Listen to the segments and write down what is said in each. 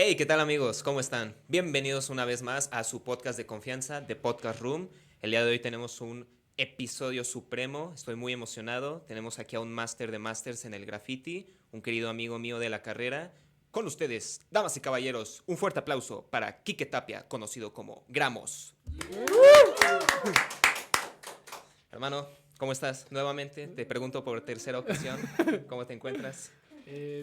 Hey, ¿qué tal amigos? ¿Cómo están? Bienvenidos una vez más a su podcast de confianza, The Podcast Room. El día de hoy tenemos un episodio supremo, estoy muy emocionado. Tenemos aquí a un máster de másters en el graffiti, un querido amigo mío de la carrera. Con ustedes, damas y caballeros, un fuerte aplauso para Quique Tapia, conocido como Gramos. Hermano, ¿cómo estás? Nuevamente, te pregunto por tercera ocasión, ¿cómo te encuentras?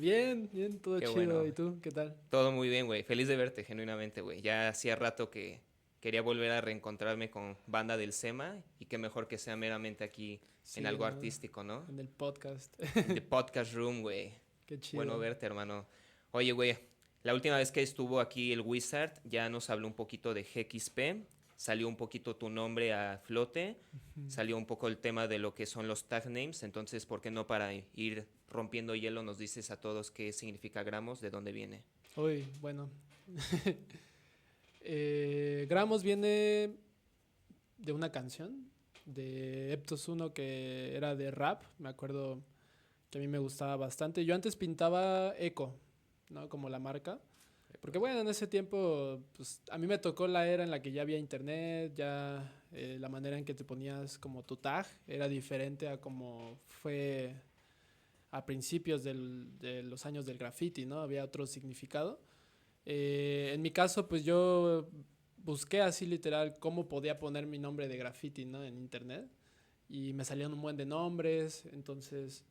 Bien, bien, todo Qué chido. bueno. ¿Y tú? ¿Qué tal? Todo muy bien, güey. Feliz de verte, genuinamente, güey. Ya hacía rato que quería volver a reencontrarme con banda del SEMA y qué mejor que sea meramente aquí en Sí, algo ¿no? artístico, ¿no? En el podcast. En The Podcast Room, güey. Qué Bueno chido. verte, hermano. Oye, güey, la última vez que estuvo aquí el Wizard ya nos habló un poquito de GXP, salió un poquito tu nombre a flote, Ujú. salió un poco el tema de lo que son los tag names, entonces, ¿por qué no para ir rompiendo hielo nos dices a todos qué significa gramos, de dónde viene? Uy, bueno. Gramos viene de una canción de Eptos Uno que era de rap. Me acuerdo que a mí me gustaba bastante. Yo antes pintaba Eco, ¿no? Como la marca. Porque bueno, en ese tiempo, pues a mí me tocó la era en la que ya había internet, ya la manera en que te ponías como tu tag era diferente a como fue a principios de los años del graffiti, ¿no? Había otro significado. En mi caso, pues yo busqué así literal cómo podía poner mi nombre de graffiti, ¿no? En internet. Y me salían un buen de nombres. Entonces,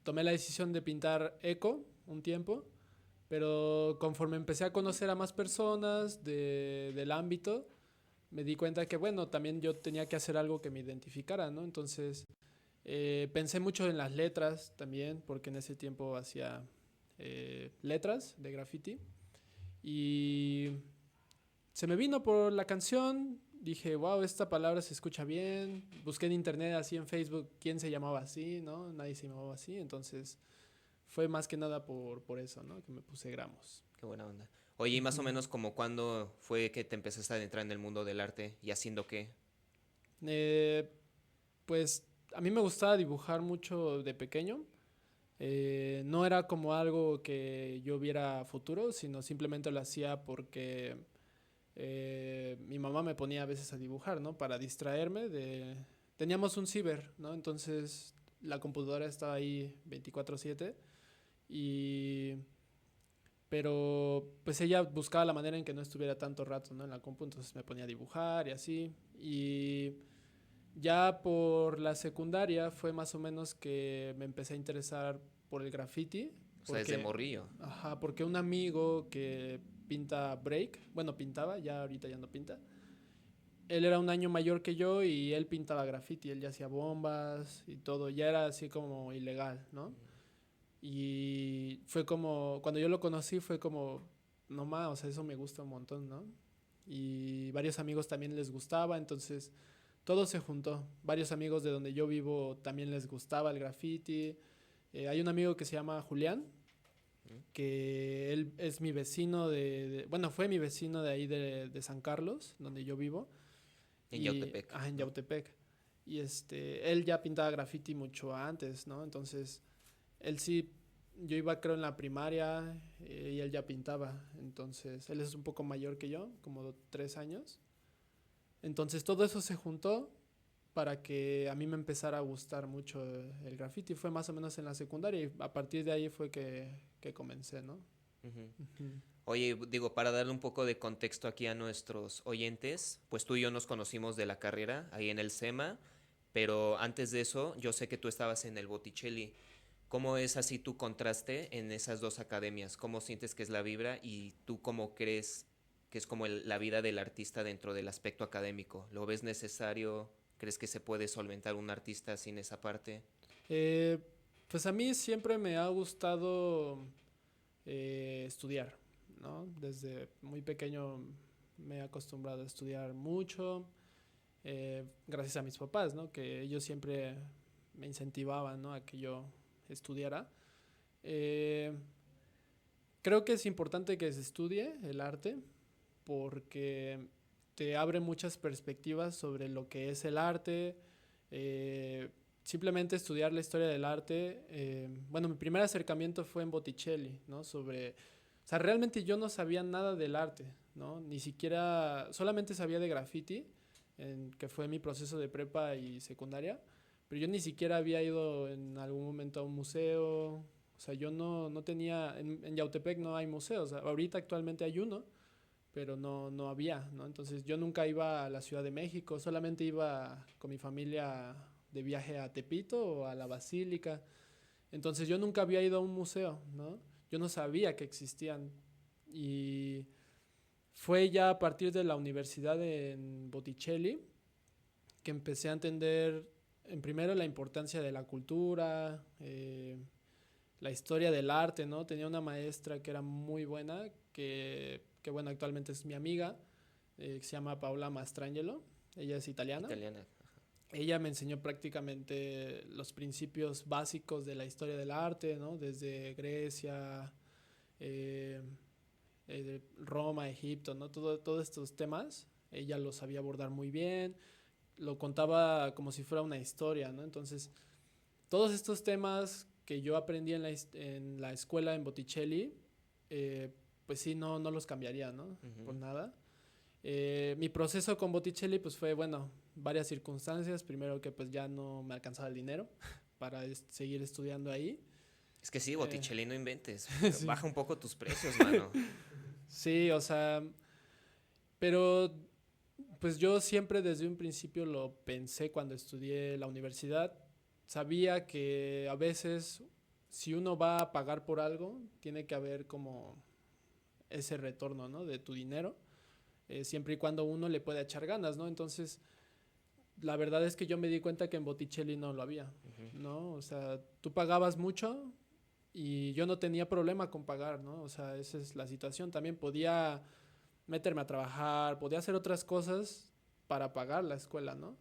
tomé la decisión de pintar eco un tiempo. Pero conforme empecé a conocer a más personas del ámbito, me di cuenta que, bueno, también yo tenía que hacer algo que me identificara, ¿no? Entonces, pensé mucho en las letras también, porque en ese tiempo hacía letras de graffiti. Y se me vino por la canción, dije, wow, esta palabra se escucha bien. Busqué en internet, así en Facebook, quién se llamaba así, ¿no? Nadie se llamaba así, entonces fue más que nada por eso, ¿no? Que me puse gramos. Qué buena onda. Oye, y más o Ujú. menos como cuándo fue que te empezaste a adentrar en el mundo del arte y haciendo qué. Eh, pues a mí me gustaba dibujar mucho de pequeño. No era como algo que yo viera futuro, sino simplemente lo hacía porque mi mamá me ponía a veces a dibujar, ¿no? Para distraerme de... Teníamos un ciber, ¿no? Entonces la computadora estaba ahí 24/7 y... Pero pues ella buscaba la manera en que no estuviera tanto rato, ¿no? En la compu, entonces me ponía a dibujar y así. Y ya por la secundaria fue más o menos que me empecé a interesar por el graffiti, O sea, desde porque, morrillo. porque un amigo que pinta break, bueno, pintaba, ya ahorita ya no pinta. Él era un año mayor que yo y él pintaba graffiti, él ya hacía bombas y todo, ya era así como ilegal, ¿no? Y fue como, cuando yo lo conocí fue como, no más, o sea, eso me gusta un montón, ¿no? Y varios amigos también les gustaba, entonces todo se juntó. Varios amigos de donde yo vivo también les gustaba el graffiti. Hay un amigo que se llama Julián, ¿Mm? que él es mi vecino bueno, fue mi vecino de ahí de San Carlos, donde yo vivo, En y Yautepec, en ¿no? Yautepec. Y él ya pintaba graffiti mucho antes, ¿no? Entonces, él sí, yo iba creo en la primaria y él ya pintaba. Entonces, él es un poco mayor que yo, como 3 años. Entonces, todo eso se juntó para que a mí me empezara a gustar mucho el graffiti. Fue más o menos en la secundaria y a partir de ahí fue que comencé, ¿no? Ujú. Ujú. Oye, digo, para darle un poco de contexto aquí a nuestros oyentes, pues tú y yo nos conocimos de la carrera ahí en el SEMA, pero antes de eso, yo sé que tú estabas en el Botticelli. ¿Cómo es así tu contraste en esas dos academias? ¿Cómo sientes que es la vibra y tú cómo crees que es como la vida del artista dentro del aspecto académico? ¿Lo ves necesario? ¿Crees que se puede solventar un artista sin esa parte? Eh, pues a mí siempre me ha gustado estudiar, ¿no? Desde muy pequeño me he acostumbrado a estudiar mucho, gracias a mis papás, ¿no? Que ellos siempre me incentivaban, ¿no? A que yo estudiara. Eh, Creo que es importante que se estudie el arte porque te abre muchas perspectivas sobre lo que es el arte. eh, Simplemente estudiar la historia del arte. Bueno, mi primer acercamiento fue en Botticelli, ¿no? sea, realmente yo no sabía nada del arte, ¿no? Ni siquiera, solamente sabía de graffiti, que fue mi proceso de prepa y secundaria, pero yo ni siquiera había ido en algún momento a un museo, o sea, yo no tenía, en Yautepec no hay museos, ahorita actualmente hay uno, pero no había, ¿no? Entonces yo nunca iba a la Ciudad de México, solamente iba con mi familia de viaje a Tepito o a la Basílica, entonces yo nunca había ido a un museo, ¿no? Yo no sabía que existían y fue ya a partir de la universidad en Botticelli que empecé a entender en primero la importancia de la cultura, la historia del arte, ¿no? Tenía una maestra que era muy buena, que bueno, actualmente es mi amiga, que se llama Paola Mastrangelo, ella es italiana. Italiana. Ella me enseñó prácticamente los principios básicos de la historia del arte, ¿no? Desde Grecia, eh, Roma, Egipto, ¿no? Todos estos temas, ella los sabía abordar muy bien, lo contaba como si fuera una historia, ¿no? Entonces, todos estos temas que yo aprendí en la escuela en Botticelli, pues sí, no los cambiaría, ¿no? Por nada. Mi proceso con Botticelli, pues fue, bueno, varias circunstancias. Primero que pues ya no me alcanzaba el dinero para seguir estudiando ahí. Es que sí, Botticelli, no inventes. Sí. Baja un poco tus precios, mano. Sí, o sea, pero pues yo siempre desde un principio lo pensé cuando estudié la universidad. Sabía que a veces si uno va a pagar por algo, tiene que haber como ese retorno, ¿no? De tu dinero, siempre y cuando uno le pueda echar ganas, ¿no? Entonces, la verdad es que yo me di cuenta que en Botticelli no lo había, ¿no? O sea, tú pagabas mucho y yo no tenía problema con pagar, ¿no? O sea, esa es la situación. También podía meterme a trabajar, podía hacer otras cosas para pagar la escuela, ¿no?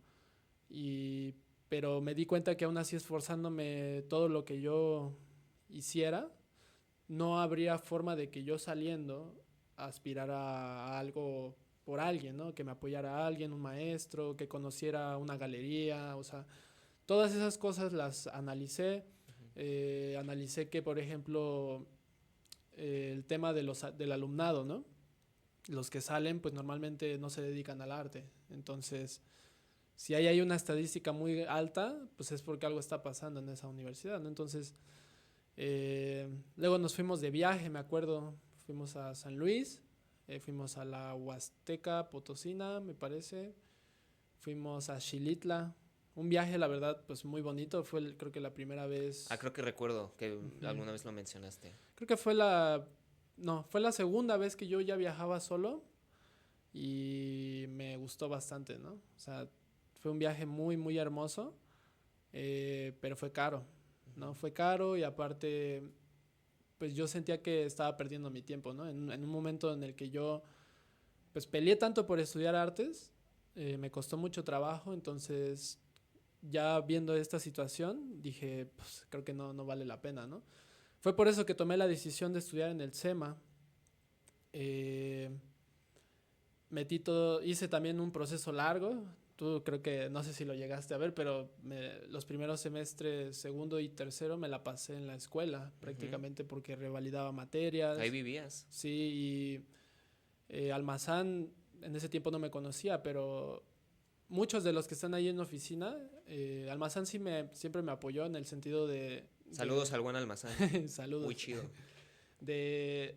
Y, pero me di cuenta que aún así esforzándome todo lo que yo hiciera, no habría forma de que yo saliendo aspirara a algo por alguien, ¿no? Que me apoyara a alguien, un maestro, que conociera una galería, o sea, todas esas cosas las analicé. Analicé que, por ejemplo, el tema del alumnado, ¿no? Los que salen, pues normalmente no se dedican al arte. Entonces, si hay una estadística muy alta, pues es porque algo está pasando en esa universidad, ¿no? Entonces, luego nos fuimos de viaje, me acuerdo, fuimos a San Luis, fuimos a la Huasteca Potosina, me parece, fuimos a Xilitla, un viaje, la verdad, pues muy bonito, fue creo que la primera vez. Ah, creo que recuerdo que Uh-huh. alguna vez lo mencionaste. Creo que no, fue la segunda vez que yo ya viajaba solo y me gustó bastante, ¿no? O sea, fue un viaje muy, muy hermoso, pero fue caro, ¿no? Fue caro y aparte pues yo sentía que estaba perdiendo mi tiempo, ¿no? En un momento en el que yo, pues peleé tanto por estudiar artes, me costó mucho trabajo, entonces ya viendo esta situación dije, pues creo que no vale la pena, ¿no? Fue por eso que tomé la decisión de estudiar en el SEMA. Eh, hice también un proceso largo. Tú creo que, no sé si lo llegaste a ver, pero los primeros semestres, segundo y tercero, me la pasé en la escuela, prácticamente porque revalidaba Ahí materias. vivías. Sí, y Almazán en ese tiempo no me conocía, pero muchos de los que están ahí en la oficina, Almazán siempre me apoyó en el sentido Saludos al buen Almazán. Muy saludos, chido. de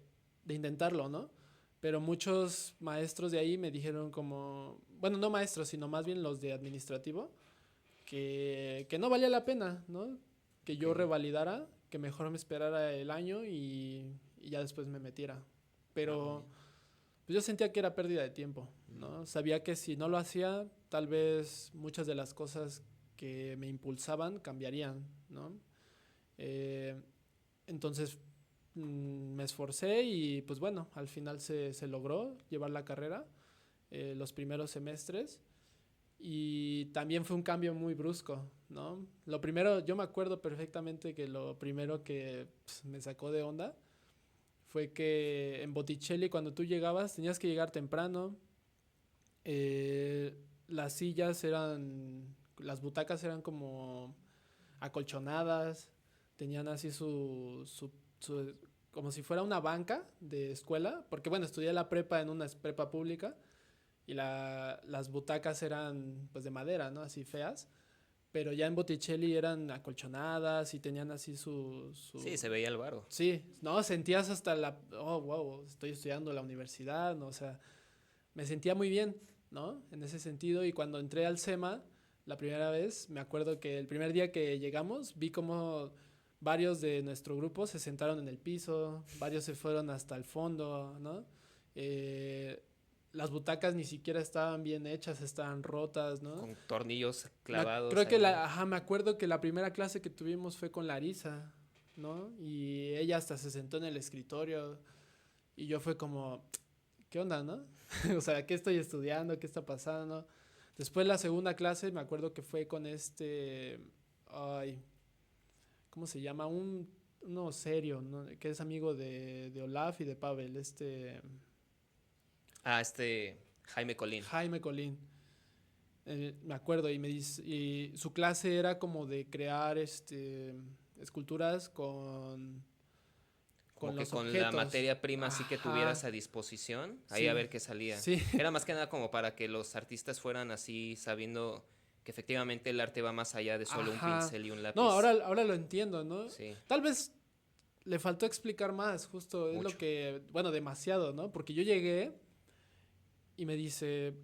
intentarlo, ¿no? Pero muchos maestros de ahí me dijeron como, bueno, no maestros, sino más bien los de administrativo, que no valía la pena, ¿no? Que yo Ok. revalidara, que mejor me esperara el año y ya después me metiera. Ah, muy Pero bien. pues yo sentía que era pérdida de tiempo, ¿no? Sabía que si no lo hacía, tal vez muchas de las cosas que me impulsaban cambiarían, ¿no? Eh, entonces me esforcé y pues bueno, al final se logró llevar la carrera los primeros semestres y también fue un cambio muy brusco, ¿no? Lo primero, yo me acuerdo perfectamente que lo primero que me sacó de onda fue que en Botticelli cuando tú llegabas tenías que llegar temprano, las sillas las butacas eran como acolchonadas, tenían así su como si fuera una banca de escuela, porque bueno, estudié la prepa en una prepa pública y las butacas eran pues de madera, ¿no? Así feas, pero ya en Botticelli eran acolchonadas y tenían así Sí, se veía el varo. Sí, no, sentías hasta oh, wow, estoy estudiando en la universidad, ¿no? O sea, me sentía muy bien, ¿no? En ese sentido, y cuando entré al SEMA, la primera vez, me acuerdo que el primer día que llegamos, vi como varios de nuestro grupo se sentaron en el piso, varios se fueron hasta el fondo, ¿no? Eh, las butacas ni siquiera estaban bien hechas, estaban rotas, ¿no? Con tornillos clavados Creo que ahí. ajá, me acuerdo que la primera clase que tuvimos fue con Larisa, ¿no? Y ella hasta se sentó en el escritorio y yo fue como, ¿qué onda, no? O sea, ¿qué estoy estudiando? ¿Qué está pasando? Después la segunda clase me acuerdo que fue con ay, ¿cómo se llama? Uno serio, ¿no? Que es amigo de Olaf y de Pavel, Ah, Jaime Colín. Jaime Colín. Me acuerdo y me dice, y su clase era como de crear esculturas Como con que los con la objetos. materia prima así que tuvieras Ajá. a disposición, ahí a Sí. ver qué salía. Sí. Era más que nada como para que los artistas fueran así sabiendo que efectivamente el arte va más allá de solo un Ajá. pincel y un No, lápiz. ahora lo entiendo, ¿no? Sí, Tal vez le faltó explicar más, justo es lo mucho. que, bueno, demasiado, ¿no? Porque yo llegué y me dice,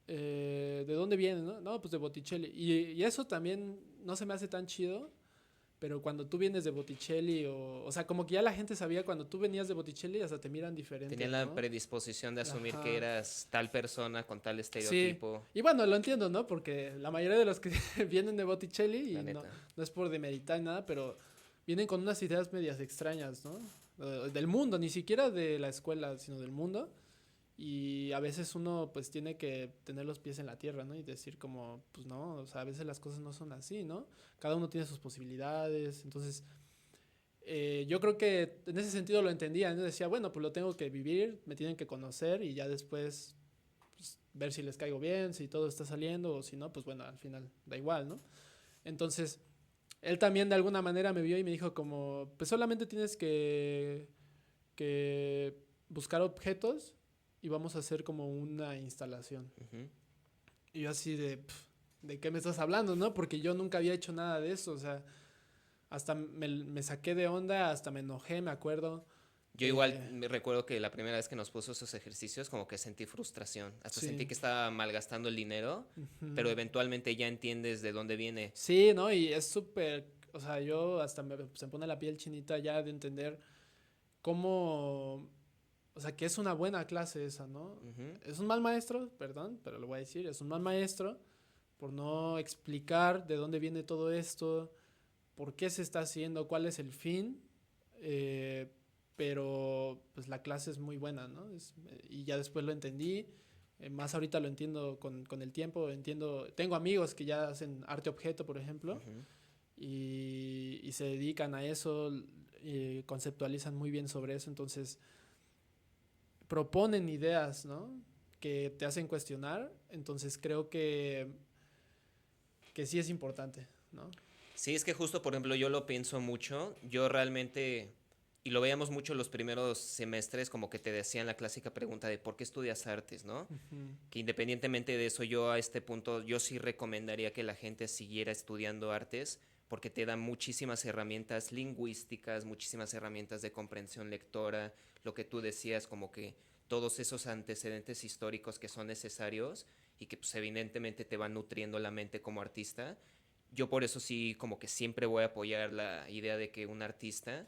¿de dónde viene, no? No, pues de Botticelli. Y eso también no se me hace tan chido, pero cuando tú vienes de Botticelli, o sea, como que ya la gente sabía cuando tú venías de Botticelli, hasta te miran diferente, Tenían la ¿no? predisposición de asumir que Ajá. eras tal persona con tal Sí. estereotipo, Y bueno, lo entiendo, ¿no? Porque la mayoría de los que vienen de Botticelli, la y no, neta. no es por demeritar ni nada, pero vienen con unas ideas medias extrañas, ¿no? Del mundo, ni siquiera de la escuela, sino del mundo. Y a veces uno pues tiene que tener los pies en la tierra, ¿no? Y decir como, pues no, o sea, a veces las cosas no son así, ¿no? Cada uno tiene sus posibilidades. Entonces, yo creo que en ese sentido lo entendía, ¿no? Decía, bueno, pues lo tengo que vivir, me tienen que conocer y ya después pues, ver si les caigo bien, si todo está saliendo o si no, pues bueno, al final da igual, ¿no? Entonces, él también de alguna manera me vio y me dijo como, pues solamente tienes que buscar objetos y vamos a hacer como una instalación. Ujú. Y yo así ¿de qué me estás hablando, no? Porque yo nunca había hecho nada de eso, o sea, hasta me saqué de onda, hasta me enojé, me acuerdo. Yo igual Eh, me recuerdo que la primera vez que nos puso esos ejercicios como que sentí frustración, hasta sentí sí. que estaba malgastando el dinero, pero Ujú. eventualmente ya entiendes de dónde viene. Sí, ¿no? Y es súper, o sea, yo hasta se me pone la piel chinita ya de entender cómo, o sea, que es una buena clase esa, ¿no? Ujú. Es un mal maestro, perdón, pero lo voy a decir, es un mal maestro por no explicar de dónde viene todo esto, por qué se está haciendo, cuál es el fin, eh, pero pues la clase es muy buena, ¿no? Y ya después lo entendí, más ahorita lo entiendo con el tiempo, entiendo, tengo amigos que ya hacen arte objeto, por ejemplo, Ujú. y se dedican a eso, conceptualizan muy bien sobre eso, entonces proponen ideas, ¿no? Que te hacen cuestionar, entonces creo que sí es importante, ¿no? Sí, es que justo, por ejemplo, yo lo pienso mucho, yo realmente, y lo veíamos mucho los primeros semestres, como que te decían la clásica pregunta de ¿por qué estudias artes, no? Ujú. Que independientemente de eso, yo a este punto, yo sí recomendaría que la gente siguiera estudiando artes, porque te da muchísimas herramientas lingüísticas, muchísimas herramientas de comprensión lectora, lo que tú decías, como que todos esos antecedentes históricos que son necesarios y que pues evidentemente te van nutriendo la mente como artista. Yo por eso sí como que siempre voy a apoyar la idea de que un artista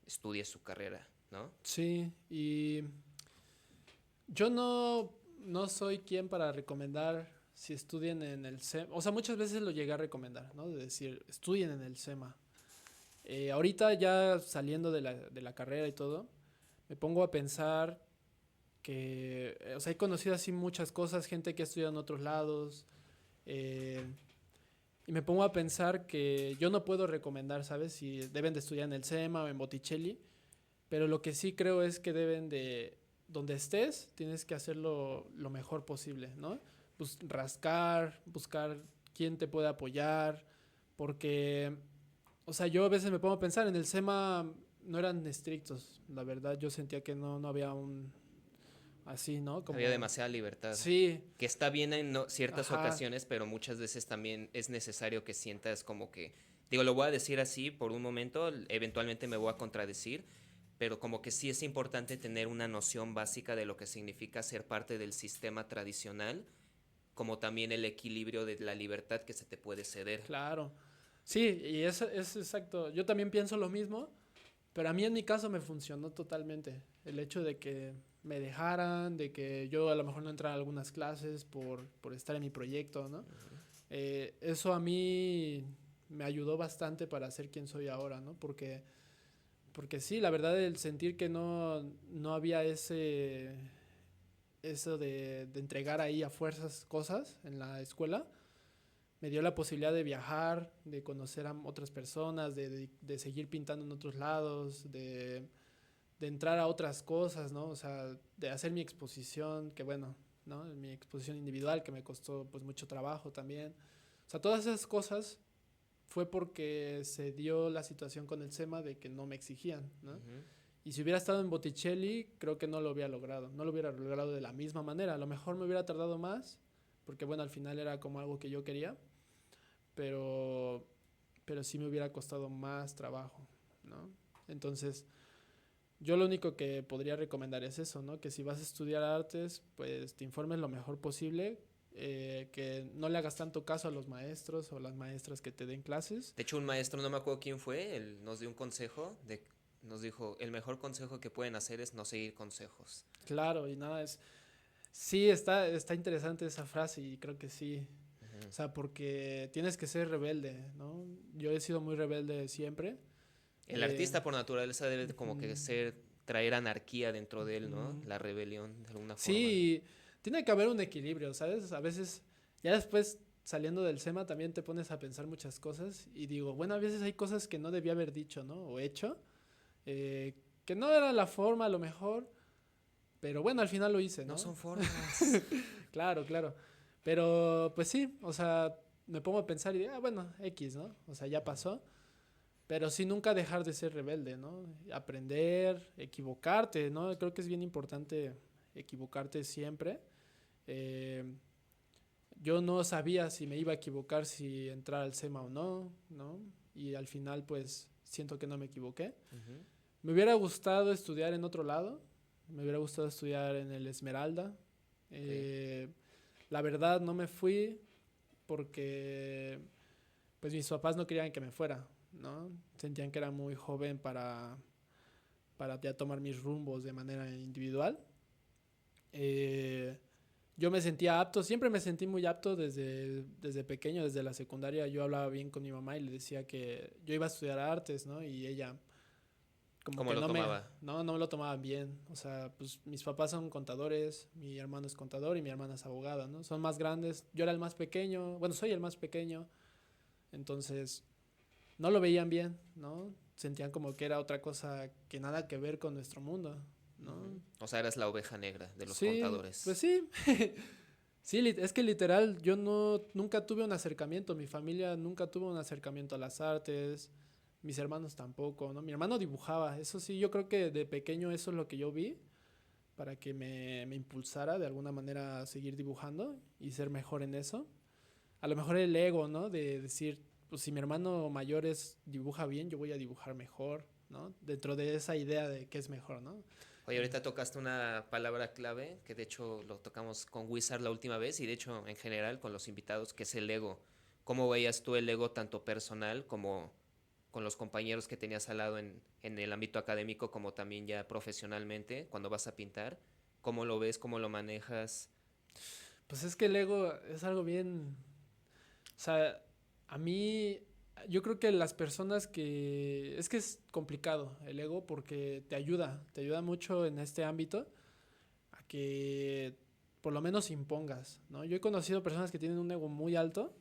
estudie su carrera, ¿no? Sí, y yo no soy quien para recomendar si estudien en el SEMA. O sea, muchas veces lo llegué a recomendar, ¿no? De decir, estudien en el SEMA. Ahorita ya saliendo de la carrera y todo, me pongo a pensar que, o sea, he conocido así muchas cosas, gente que ha estudiado en otros lados, eh, y me pongo a pensar que yo no puedo recomendar, ¿sabes? Si deben de estudiar en el SEMA o en Botticelli, pero lo que sí creo es que deben de, donde estés, tienes que hacerlo lo mejor posible, ¿no? Rascar, buscar quién te puede apoyar, porque, o sea, yo a veces me pongo a pensar en el SEMA, no eran estrictos, la verdad. Yo sentía que no había un así, ¿no? Había Como, demasiada libertad. sí, Que está bien en ciertas ajá, ocasiones, pero muchas veces también es necesario que sientas como que, digo, lo voy a decir así por un momento, eventualmente me voy a contradecir, pero como que sí es importante tener una noción básica de lo que significa ser parte del sistema tradicional, como también el equilibrio de la libertad que se te puede ceder. claro. Sí, y eso es exacto. Yo también pienso lo mismo, pero a mí en mi caso me funcionó totalmente. El hecho de que me dejaran, de que yo a lo mejor no entrara a algunas clases por estar en mi proyecto, ¿no? Eso a mí me ayudó bastante para ser quien soy ahora, ¿no? Porque sí, la verdad, el sentir que no había eso de entregar ahí a fuerzas cosas en la escuela, me dio la posibilidad de viajar, de conocer a otras personas, de seguir pintando en otros lados, de entrar a otras cosas, ¿no? O sea, de hacer mi exposición, que bueno, ¿no? Mi exposición individual, que me costó pues mucho trabajo también. O sea, todas esas cosas fue porque se dio la situación con el SEMA de que no me exigían, ¿no? Ujú. Y si hubiera estado en Botticelli, creo que no lo hubiera logrado. No lo hubiera logrado de la misma manera. A lo mejor me hubiera tardado más, porque bueno, al final era como algo que yo quería, pero, pero sí me hubiera costado más trabajo, ¿no? Entonces, yo lo único que podría recomendar es eso, ¿no? Que si vas a estudiar artes, pues te informes lo mejor posible, que no le hagas tanto caso a los maestros o las maestras que te den clases. De hecho, un maestro, no me acuerdo quién fue, él nos dio un consejo, nos dijo, el mejor consejo que pueden hacer es no seguir consejos. Claro, y nada, sí, está interesante esa frase y creo que sí. Ujú. O sea, porque tienes que ser rebelde, ¿no? Yo he sido muy rebelde siempre. El Eh, artista por naturaleza debe de como que ujú, ser, traer anarquía dentro de él, ¿no? ujú. La rebelión de alguna forma. Sí, tiene que haber un equilibrio, ¿sabes? A veces, ya después saliendo del SEMA también te pones a pensar muchas cosas y digo, bueno, a veces hay cosas que no debía haber dicho, ¿no? O hecho, eh, que no era la forma a lo mejor, pero bueno, al final lo hice, No ¿no? son formas. Claro, claro. Pero pues sí, o sea, me pongo a pensar y digo, ah, bueno, X, ¿no? O sea, ya pasó. Pero sí nunca dejar de ser rebelde, ¿no? Aprender, equivocarte, ¿no? Creo que es bien importante equivocarte siempre. Eh, yo no sabía si me iba a equivocar, si entrar al SEMA o no, ¿no? Y al final, pues, siento que no me equivoqué. Ujú. Me hubiera gustado estudiar en otro lado. Me hubiera gustado estudiar en el Esmeralda. Ok. Eh, la verdad, no me fui porque, pues, mis papás no querían que me fuera, ¿no? Sentían que era muy joven para ya tomar mis rumbos de manera individual. Eh, yo me sentía apto, siempre me sentí muy apto desde pequeño, desde la secundaria. Yo hablaba bien con mi mamá y le decía que yo iba a estudiar artes, ¿no? Y ella como ¿Cómo que lo tomaba? no me lo tomaban bien. O sea, pues mis papás son contadores, mi hermano es contador y mi hermana es abogada, ¿no? Son más grandes. Yo era el más pequeño, bueno, soy el más pequeño. Entonces, no lo veían bien, ¿no? Sentían como que era otra cosa que nada que ver con nuestro mundo, Ujú. ¿no? O sea, eras la oveja negra de los Sí, pues contadores. sí. Sí, es que literal, yo nunca tuve un acercamiento, mi familia nunca tuvo un acercamiento a las artes, mis hermanos tampoco, ¿no? Mi hermano dibujaba, eso sí, yo creo que de pequeño eso es lo que yo vi para que me impulsara de alguna manera a seguir dibujando y ser mejor en eso. A lo mejor el ego, ¿no? De decir, pues si mi hermano mayor dibuja bien, yo voy a dibujar mejor, ¿no? Dentro de esa idea de qué es mejor, ¿no? Oye, ahorita tocaste una palabra clave que de hecho lo tocamos con Wizard la última vez y de hecho en general con los invitados, que es el ego. ¿Cómo veías tú el ego tanto personal como con los compañeros que tenías al lado en el ámbito académico como también ya profesionalmente cuando vas a pintar? ¿Cómo lo ves? ¿Cómo lo manejas? Pues es que el ego es algo bien. O sea, a mí, yo creo que las personas que... Es que es complicado el ego porque te ayuda mucho en este ámbito a que por lo menos impongas, ¿no? Yo he conocido personas que tienen un ego muy alto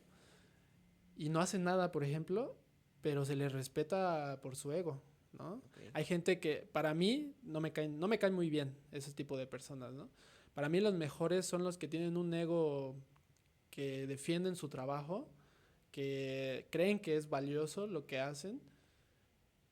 y no hacen nada, por ejemplo, pero se les respeta por su ego, ¿no? Ok. Hay gente que para mí no me caen muy bien ese tipo de personas, ¿no? Para mí los mejores son los que tienen un ego que defienden su trabajo, que creen que es valioso lo que hacen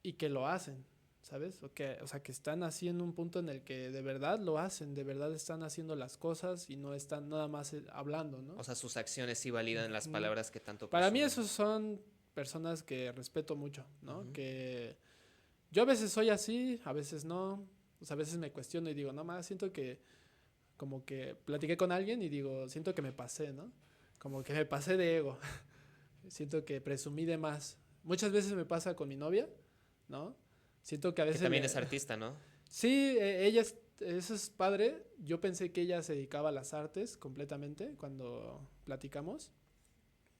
y que lo hacen, ¿sabes? O sea, que están así en un punto en el que de verdad lo hacen, de verdad están haciendo las cosas y no están nada más hablando, ¿no? O sea, sus acciones sí validan las Ujú. palabras que tanto Para mí presumen. esos son personas que respeto mucho, ¿no? Ujú. Que yo a veces soy así, a veces no, o sea, a veces me cuestiono y digo, no más, siento que como que platiqué con alguien y digo, siento que me pasé, ¿no? Como que me pasé de ego, siento que presumí de más. Muchas veces me pasa con mi novia, ¿no? Siento que a Que veces también le... es artista, ¿no? Sí, ella es, eso es padre. Yo pensé que ella se dedicaba a las artes completamente cuando platicamos,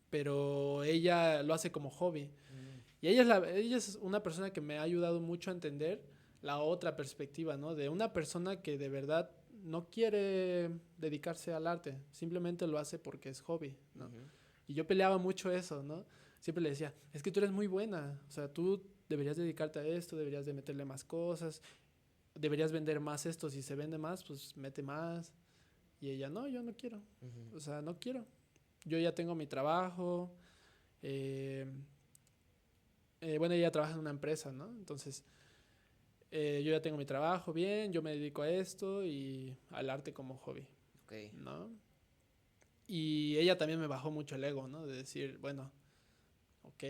pero ella lo hace como hobby. Mm. Y ella es una persona que me ha ayudado mucho a entender la otra perspectiva, ¿no? De una persona que de verdad no quiere dedicarse al arte, simplemente lo hace porque es hobby, ¿no? Ujú. Y yo peleaba mucho eso, ¿no? Siempre le decía, es que tú eres muy buena, o sea, tú deberías dedicarte a esto, deberías de meterle más cosas, deberías vender más esto, si se vende más, pues mete más. Y ella, no, yo no quiero, Ujú. o sea, no quiero. Yo ya tengo mi trabajo, eh, bueno, ella trabaja en una empresa, ¿no? Entonces, yo ya tengo mi trabajo bien, yo me dedico a esto y al arte como hobby, Ok. ¿no? Y ella también me bajó mucho el ego, ¿no? De decir, bueno, ok.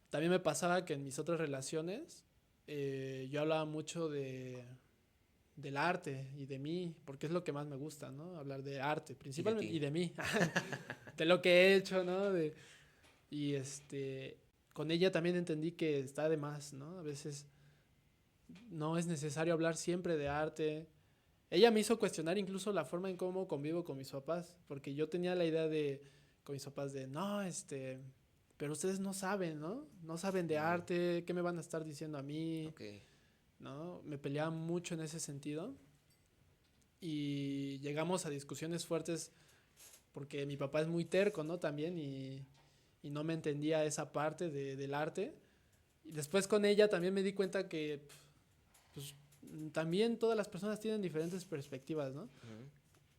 También me pasaba que en mis otras relaciones yo hablaba mucho del arte y de mí, porque es lo que más me gusta, ¿no? Hablar de arte, Y de principalmente, ti. y de mí, de lo que he hecho, ¿no? Y con ella también entendí que está de más, ¿no? A veces no es necesario hablar siempre de arte. Ella me hizo cuestionar incluso la forma en cómo convivo con mis papás, porque yo tenía la idea con mis papás de, no, pero ustedes no saben, ¿no? No saben de Mm. arte, ¿qué me van a estar diciendo a mí? Ok. ¿No? Me peleaba mucho en ese sentido y llegamos a discusiones fuertes porque mi papá es muy terco, ¿no? También y no me entendía esa parte del arte. Y después con ella también me di cuenta que pues, también todas las personas tienen diferentes perspectivas, ¿no? Ujú.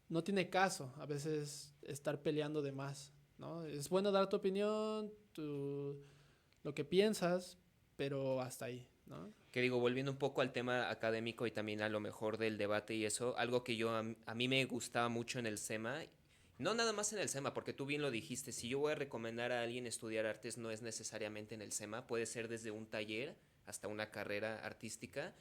No tiene caso a veces estar peleando de más, ¿no? Es bueno dar tu opinión, lo que piensas, pero hasta ahí, ¿no? Que digo, volviendo un poco al tema académico y también a lo mejor del debate y eso, algo que a mí me gustaba mucho en el SEMA, no nada más en el SEMA, porque tú bien lo dijiste, si yo voy a recomendar a alguien estudiar artes no es necesariamente en el SEMA, puede ser desde un taller hasta una carrera artística,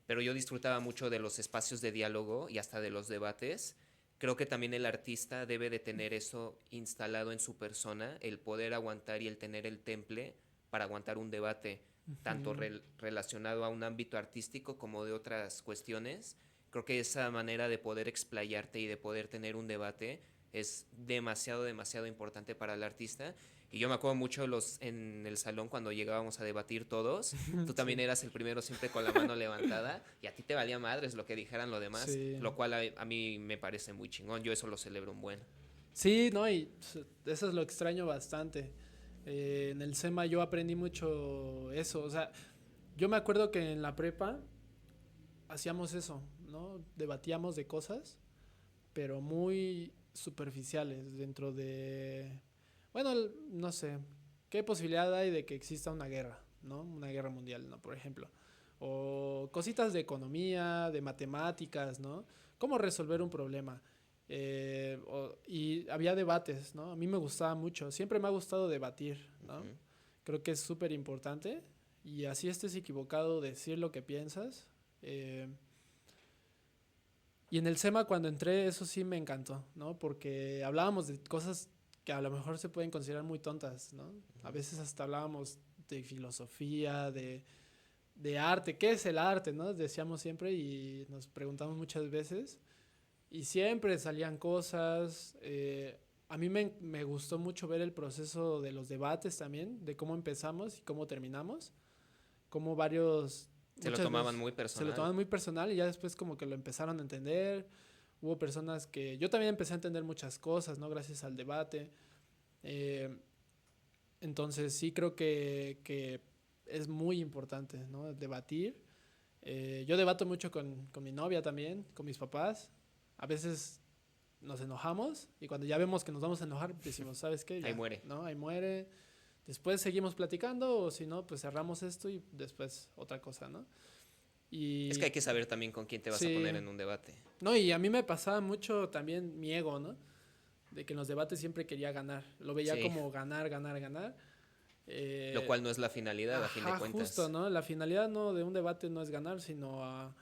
pero yo disfrutaba mucho de los espacios de diálogo y hasta de los debates. Creo que también el artista debe de tener eso instalado en su persona, el poder aguantar y el tener el temple para aguantar un debate tanto Ujú. relacionado a un ámbito artístico como de otras cuestiones. Creo que esa manera de poder explayarte y de poder tener un debate es demasiado, demasiado importante para el artista. Y yo me acuerdo mucho en el salón cuando llegábamos a debatir todos. Tú también Sí, eras el primero siempre con la mano levantada y a ti te valía madres lo que dijeran los demás, sí. lo cual a mí me parece muy chingón. Yo eso lo celebro un buen. Sí, no, y eso es lo extraño bastante. En el SEMA yo aprendí mucho eso. O sea, yo me acuerdo que en la prepa hacíamos eso, ¿no? Debatíamos de cosas, pero muy superficiales dentro de... Bueno, no sé, ¿qué posibilidad hay de que exista una guerra, ¿no? Una guerra mundial, ¿no? Por ejemplo. O cositas de economía, de matemáticas, ¿no? ¿Cómo resolver un problema? Y había debates, ¿no? A mí me gustaba mucho, siempre me ha gustado debatir, ¿no? Ujú. Creo que es súper importante y así estés equivocado, decir lo que piensas. eh, y en el SEMA cuando entré, eso sí me encantó, ¿no? Porque hablábamos de cosas que a lo mejor se pueden considerar muy tontas, ¿no? A Ujú. veces hasta hablábamos de filosofía, de arte, ¿qué es el arte, no? Decíamos siempre y nos preguntamos muchas veces y siempre salían cosas. A mí me gustó mucho ver el proceso de los debates también, de cómo empezamos y cómo terminamos, cómo Se lo muchas tomaban veces muy se lo personal. toman muy personal y ya después como que lo empezaron a entender. Hubo personas que yo también empecé a entender muchas cosas, ¿no? Gracias al debate. Eh, entonces sí creo que es muy importante, ¿no? Debatir. Yo debato mucho con mi novia también, con mis papás. A veces nos enojamos y cuando ya vemos que nos vamos a enojar decimos, ¿sabes qué? Ahí Ya, muere. ¿no? Ahí muere. Después seguimos platicando o si no, pues cerramos esto y después otra cosa, ¿no? Es que Y hay que saber también con quién te vas a sí, poner en un debate. no, y a mí me pasaba mucho también mi ego, ¿no? De que en los debates siempre quería ganar. Lo veía Sí, como ganar, ganar, ganar. lo Eh, cual no es la finalidad a fin de ajá, justo, cuentas. ¿no? La finalidad no de un debate no es ganar, sino a...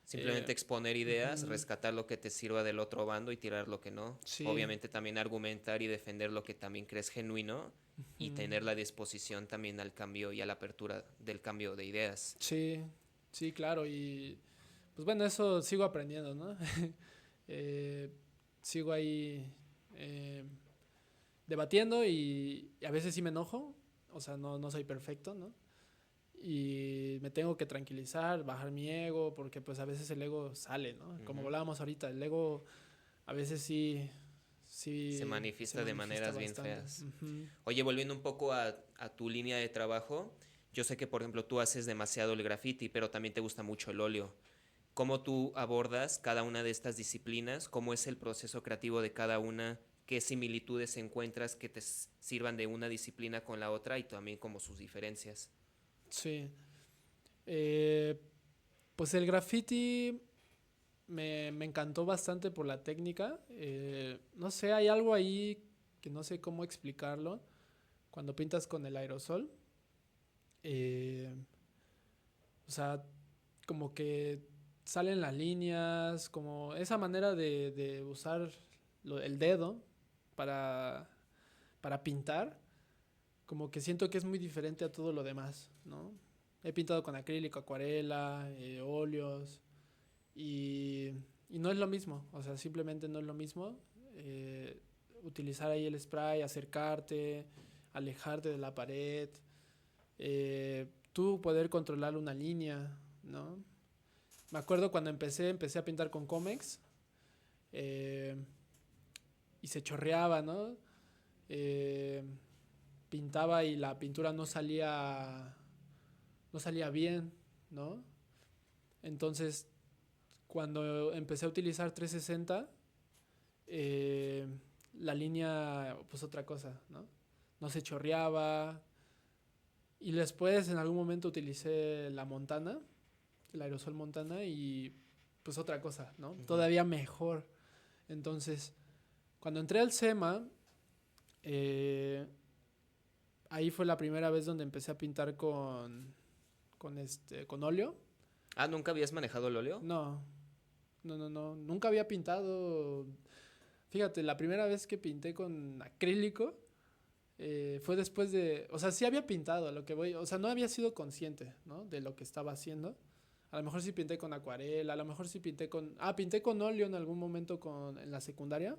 Simplemente exponer ideas, Ujú, rescatar lo que te sirva del otro bando y tirar lo que no. sí, Obviamente también argumentar y defender lo que también crees genuino y ujú, tener la disposición también al cambio y a la apertura del cambio de ideas. sí, sí, claro. Y pues bueno, eso sigo aprendiendo, ¿no? Eh, sigo ahí eh, debatiendo y a veces sí me enojo. O sea, no soy perfecto, ¿no? Y me tengo que tranquilizar, bajar mi ego, porque pues a veces el ego sale, ¿no? Como Ujú. hablábamos ahorita, el ego a veces sí, Se sí se manifiesta de manifiesta maneras bien bastante. feas. Ujú. Oye, volviendo un poco a tu línea de trabajo, yo sé que por ejemplo tú haces demasiado el graffiti, pero también te gusta mucho el óleo. ¿Cómo tú abordas cada una de estas disciplinas? ¿Cómo es el proceso creativo de cada una? ¿Qué similitudes encuentras que te sirvan de una disciplina con la otra y también como sus diferencias? Sí. Eh, pues el graffiti me encantó bastante por la técnica. No sé, hay algo ahí que no sé cómo explicarlo. Cuando pintas con el aerosol, eh, o sea, como que salen las líneas, como esa manera de usar el dedo para, para pintar, como que siento que es muy diferente a todo lo demás, ¿no? He pintado con acrílico, acuarela, óleos y, y no es lo mismo, o sea, simplemente no es lo mismo. eh, Utilizar ahí el spray, acercarte, alejarte de la pared, tú poder controlar una línea, ¿no? Me acuerdo cuando empecé a pintar con Comex eh, y se chorreaba, ¿no? Eh, Pintaba y la pintura no salía bien, ¿no? Entonces, cuando empecé a utilizar 360, eh, la línea, pues otra cosa, ¿no? No se chorreaba. Y después, en algún momento, utilicé la Montana, el aerosol Montana, y pues otra cosa, ¿no? Ujú. Todavía mejor. Entonces, cuando entré al SEMA, eh, ahí fue la primera vez donde empecé a pintar con óleo. Ah, ¿nunca habías manejado el óleo? No, no. Nunca había pintado. Fíjate, la primera vez que pinté con acrílico fue después de. O sea, sí había pintado a lo que voy. O sea, no había sido consciente, ¿no? De lo que estaba haciendo. A lo mejor sí pinté con acuarela, a lo mejor sí pinté con. Ah, pinté con óleo en algún momento en la secundaria.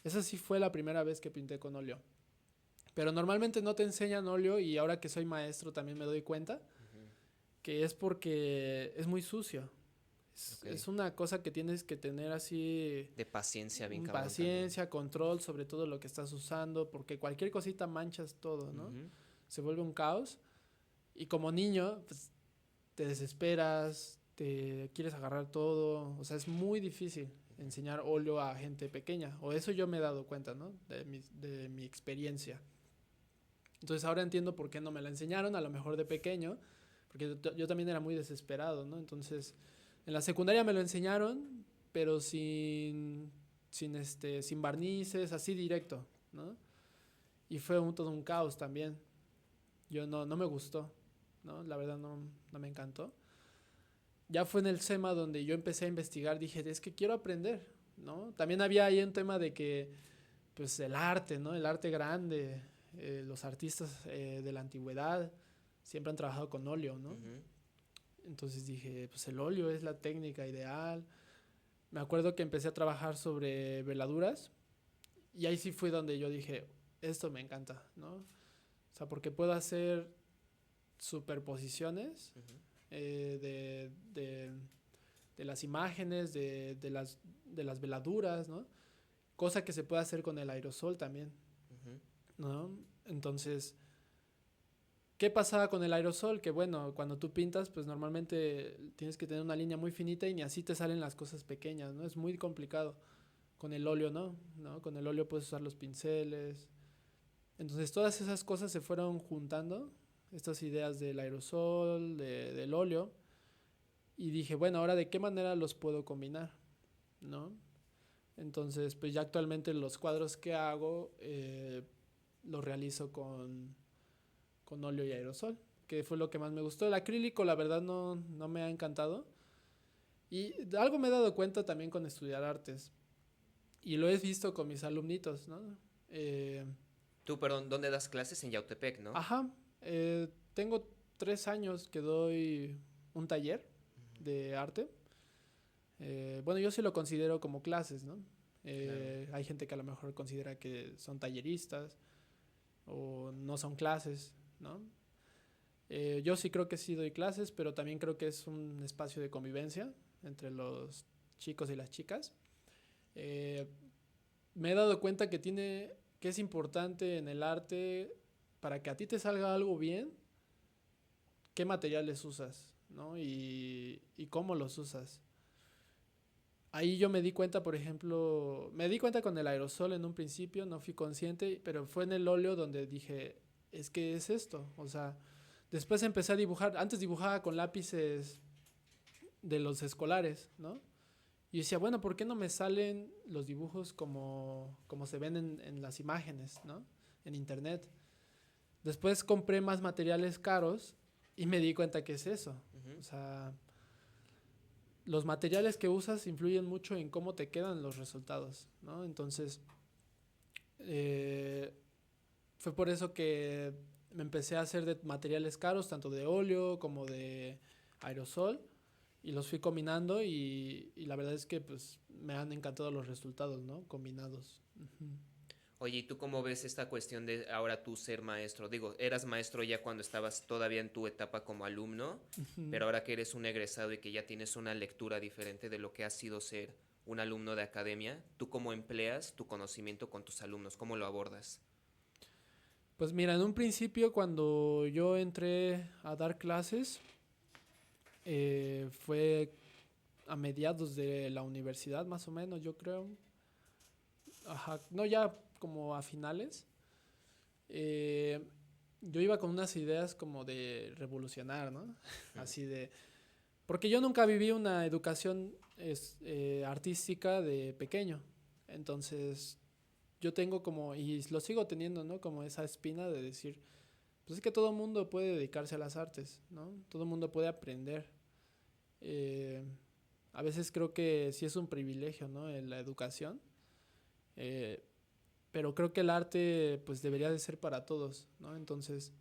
Esa sí fue la primera vez que pinté con óleo. Pero normalmente no te enseñan óleo y ahora que soy maestro también me doy cuenta Ujú. que es porque es muy sucio. Ok. Es una cosa que tienes que tener así De paciencia, bien cabrón también. paciencia, control sobre todo lo que estás usando, porque cualquier cosita manchas todo, ¿no? Ujú. Se vuelve un caos y como niño pues, te desesperas, te quieres agarrar todo, o sea, es muy difícil enseñar óleo a gente pequeña, o eso yo me he dado cuenta, ¿no? De mi experiencia. Entonces ahora entiendo por qué no me la enseñaron, a lo mejor de pequeño, porque yo también era muy desesperado, ¿no? Entonces, en la secundaria me lo enseñaron, pero sin barnices, así directo, ¿no? Y fue todo un caos también. Yo no me gustó, ¿no? La verdad no me encantó. Ya fue en el SEMA donde yo empecé a investigar, dije, es que quiero aprender, ¿no? También había ahí un tema de que, pues el arte, ¿no? El arte grande, los artistas de la antigüedad siempre han trabajado con óleo, ¿no? Ujú. Entonces dije, pues el óleo es la técnica ideal. Me acuerdo que empecé a trabajar sobre veladuras y ahí sí fue donde yo dije, esto me encanta, ¿no? O sea, porque puedo hacer superposiciones Ujú. eh, de, de, de las imágenes, de las veladuras, ¿no? Cosa que se puede hacer con el aerosol también, Ujú. ¿no? Entonces, ¿qué pasaba con el aerosol? Que bueno, cuando tú pintas, pues normalmente tienes que tener una línea muy finita y ni así te salen las cosas pequeñas, ¿no? Es muy complicado. Con el óleo, ¿no? ¿No? Con el óleo puedes usar los pinceles. Entonces todas esas cosas se fueron juntando, estas ideas del aerosol, del óleo, Y dije, bueno, ahora de qué manera los puedo combinar, ¿no? Entonces, pues ya actualmente los cuadros que hago los realizo con óleo y aerosol, que fue lo que más me gustó. El acrílico, la verdad, no me ha encantado. Y de algo me he dado cuenta también con estudiar artes. Y lo he visto con mis alumnitos, ¿no? Eh, Tú, perdón, ¿dónde das clases? En Yautepec, ¿no? ajá, tengo 3 años que doy un taller de arte. Bueno, yo sí lo considero como clases, ¿no? Claro. Hay gente que a lo mejor considera que son talleristas o no son clases, ¿no? Yo sí creo que sí doy clases, pero también creo que es un espacio de convivencia entre los chicos y las chicas. Eh, Me he dado cuenta que es importante en el arte para que a ti te salga algo bien, qué materiales usas, ¿no? Y cómo los usas. Ahí yo me di cuenta, por ejemplo, me di cuenta con el aerosol en un principio, no fui consciente, pero fue en el óleo donde dije, es que es esto, o sea, después empecé a dibujar, antes dibujaba con lápices de los escolares, ¿no? Y decía, bueno, ¿por qué no me salen los dibujos como se ven en las imágenes, ¿no? En internet. Después compré más materiales caros y me di cuenta que es eso. Ujú. O sea, los materiales que usas influyen mucho en cómo te quedan los resultados, ¿no? Entonces, eh, fue por eso que me empecé a hacer de materiales caros, tanto de óleo como de aerosol, y los fui combinando y la verdad es que pues me han encantado los resultados, ¿no? Combinados. Ujú. Oye, ¿y tú cómo ves esta cuestión de ahora tú ser maestro? Digo, eras maestro ya cuando estabas todavía en tu etapa como alumno, Ujú. pero ahora que eres un egresado y que ya tienes una lectura diferente de lo que ha sido ser un alumno de academia, ¿tú cómo empleas tu conocimiento con tus alumnos? ¿Cómo lo abordas? Pues mira, en un principio cuando yo entré a dar clases, fue a mediados de la universidad, más o menos, yo creo. Ajá, no, ya como a finales. Eh, yo iba con unas ideas como de revolucionar, ¿no? Así de... Porque yo nunca viví una educación artística de pequeño. Entonces, yo tengo como, y lo sigo teniendo, ¿no? Como esa espina de decir, pues es que todo mundo puede dedicarse a las artes, ¿no? Todo mundo puede aprender. Eh, a veces creo que sí es un privilegio, ¿no? En la educación. Eh, pero creo que el arte, pues debería de ser para todos, ¿no? Entonces,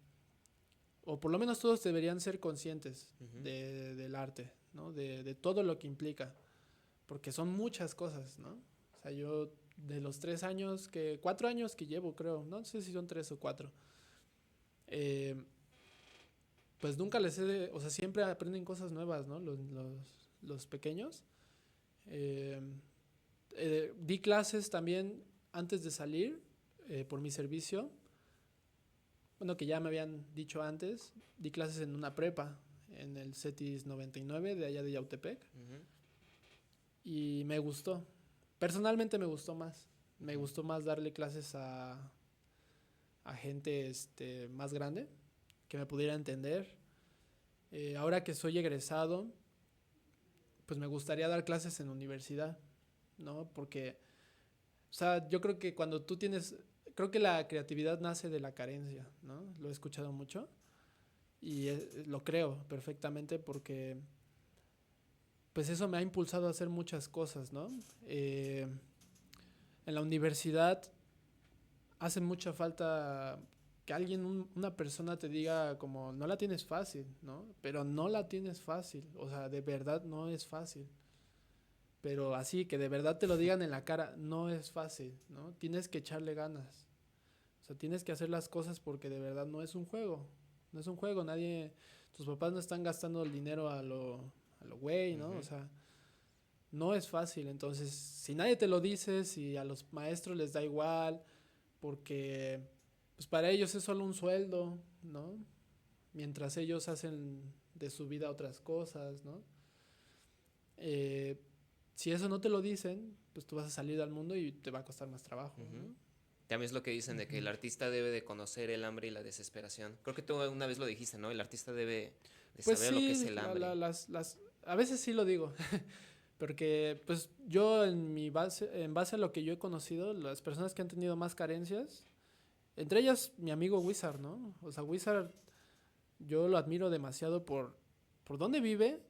o por lo menos todos deberían ser conscientes Ujú. del arte, ¿no? De todo lo que implica, porque son muchas cosas, ¿no? O sea, yo de los 3 años 4 años que llevo, creo, no sé si son 3 o 4, eh, pues nunca o sea, siempre aprenden cosas nuevas, ¿no? Los pequeños. Eh, Di clases también antes de salir por mi servicio. Bueno, que ya me habían dicho antes, di clases en una prepa, en el CETIS 99 de allá de Yautepec, Ujú. y me gustó. Personalmente me gustó más. Me Ujú. gustó más darle clases a gente más grande, que me pudiera entender. Ahora que soy egresado, pues me gustaría dar clases en universidad, ¿no? Porque, o sea, yo creo que creo que la creatividad nace de la carencia, ¿no? Lo he escuchado mucho y lo creo perfectamente porque pues eso me ha impulsado a hacer muchas cosas, ¿no? En la universidad hace mucha falta que una persona te diga como no la tienes fácil, ¿no? Pero no la tienes fácil, o sea, de verdad no es fácil. Pero así que de verdad te lo digan en la cara, no es fácil, ¿no? Tienes que echarle ganas. O sea, tienes que hacer las cosas porque de verdad no es un juego. No es un juego, tus papás no están gastando el dinero a lo güey, ¿no? O Ujú. sea, no es fácil. Entonces, si nadie te lo dice, si a los maestros les da igual, porque pues para ellos es solo un sueldo, ¿no? Mientras ellos hacen de su vida otras cosas, ¿no? Si eso no te lo dicen, pues tú vas a salir al mundo y te va a costar más trabajo, Ujú. ¿no? También es lo que dicen de que el Ujú. artista debe de conocer el hambre y la desesperación. Creo que tú una vez lo dijiste, ¿no? El artista debe de Pues saber lo que sí, es el hambre. a veces sí lo digo, porque pues yo en base a lo que yo he conocido, las personas que han tenido más carencias, entre ellas mi amigo Wizard, ¿no? O sea, Wizard yo lo admiro demasiado por dónde vive,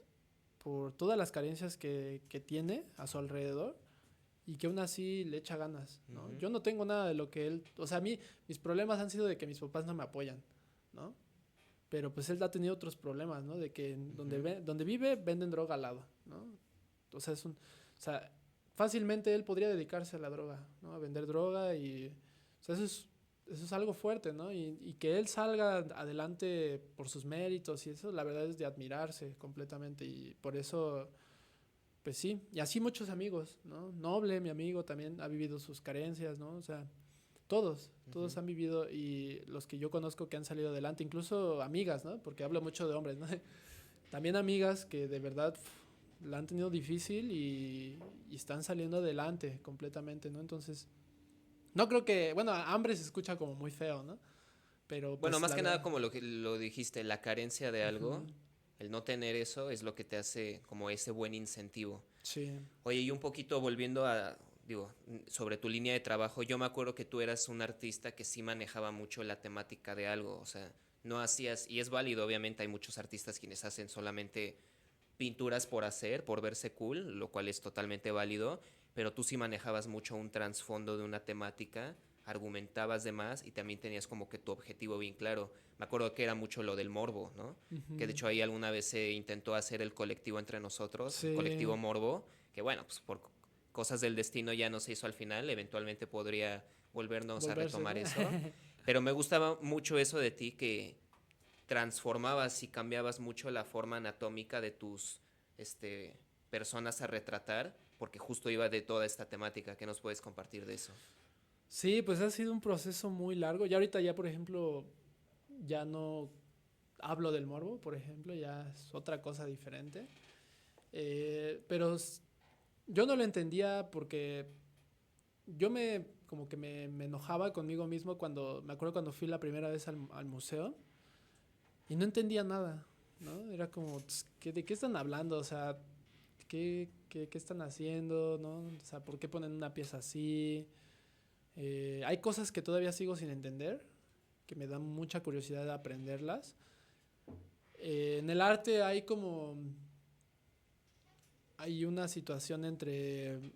por todas las carencias que tiene a su alrededor y que aún así le echa ganas, ¿no? Ujú, Yo no tengo nada de lo que él, o sea, a mí mis problemas han sido de que mis papás no me apoyan, ¿no? Pero pues él ha tenido otros problemas, ¿no? De que ujú. donde vive venden droga al lado, ¿no? O sea, o sea, fácilmente él podría dedicarse a la droga, ¿no? A vender droga y, o sea, eso es algo fuerte, ¿no? Y que él salga adelante por sus méritos y eso, la verdad es de admirarse completamente y por eso, pues sí, y así muchos amigos, ¿no? Noble, mi amigo, también ha vivido sus carencias, ¿no? O sea, todos Ujú. han vivido y los que yo conozco que han salido adelante, incluso amigas, ¿no? Porque hablo mucho de hombres, ¿no? También amigas que de verdad la han tenido difícil y están saliendo adelante completamente, ¿no? Entonces, no creo que, bueno, hambre se escucha como muy feo, ¿no? Pero Bueno, pues más la que nada verdad, como lo que lo dijiste, la carencia de algo, ujú, el no tener eso es lo que te hace como ese buen incentivo. sí, Oye, y un poquito volviendo a, digo, sobre tu línea de trabajo, yo me acuerdo que tú eras un artista que sí manejaba mucho la temática de algo, o sea, no hacías, y es válido, obviamente hay muchos artistas quienes hacen solamente pinturas por hacer, por verse cool, lo cual es totalmente válido, pero tú sí manejabas mucho un trasfondo de una temática, argumentabas de más y también tenías como que tu objetivo bien claro. Me acuerdo que era mucho lo del morbo, ¿no? Que de ujú, hecho ahí alguna vez se intentó hacer el colectivo entre nosotros, el sí, colectivo Morbo, que bueno, pues por cosas del destino ya no se hizo al final, eventualmente podría volvernos a volverse, ¿no? retomar eso, pero me gustaba mucho eso de ti que transformabas y cambiabas mucho la forma anatómica de tus este, personas a retratar, porque justo iba de toda esta temática. ¿Qué nos puedes compartir de eso? Sí, pues ha sido un proceso muy largo. Ya ahorita ya, por ejemplo, ya no hablo del morbo, por ejemplo, ya es otra cosa diferente. Pero yo no lo entendía porque como que me enojaba conmigo mismo cuando, me acuerdo cuando fui la primera vez al museo y no entendía nada, ¿no? Era como, ¿de qué están hablando? O sea, ¿qué están haciendo? ¿No? O sea, ¿por qué ponen una pieza así? Hay cosas que todavía sigo sin entender, que me dan mucha curiosidad de aprenderlas. En el arte hay una situación entre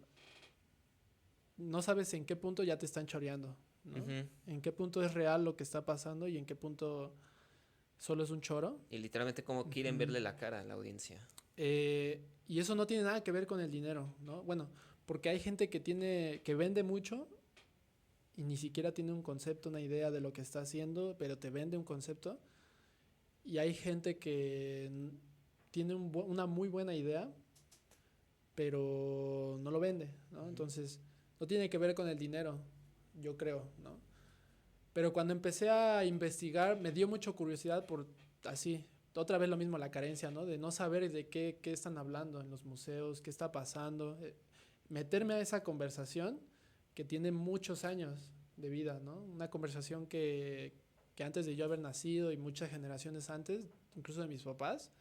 no sabes en qué punto ya te están choreando, ¿no? Ujú. En qué punto es real lo que está pasando y en qué punto solo es un choro. Y literalmente como quieren Ujú. verle la cara a la audiencia. Y eso no tiene nada que ver con el dinero, ¿no? Bueno, porque hay gente que vende mucho y ni siquiera tiene un concepto, una idea de lo que está haciendo, pero te vende un concepto. Y hay gente que tiene una muy buena idea, pero no lo vende, ¿no? Ujú. Entonces, no tiene que ver con el dinero, yo creo, ¿no? Pero cuando empecé a investigar, me dio mucha curiosidad por así, otra vez lo mismo, la carencia, ¿no? De no saber de qué están hablando en los museos, qué está pasando. Meterme a esa conversación que tiene muchos años de vida, ¿no? Una conversación que antes de yo haber nacido y muchas generaciones antes, incluso de mis papás,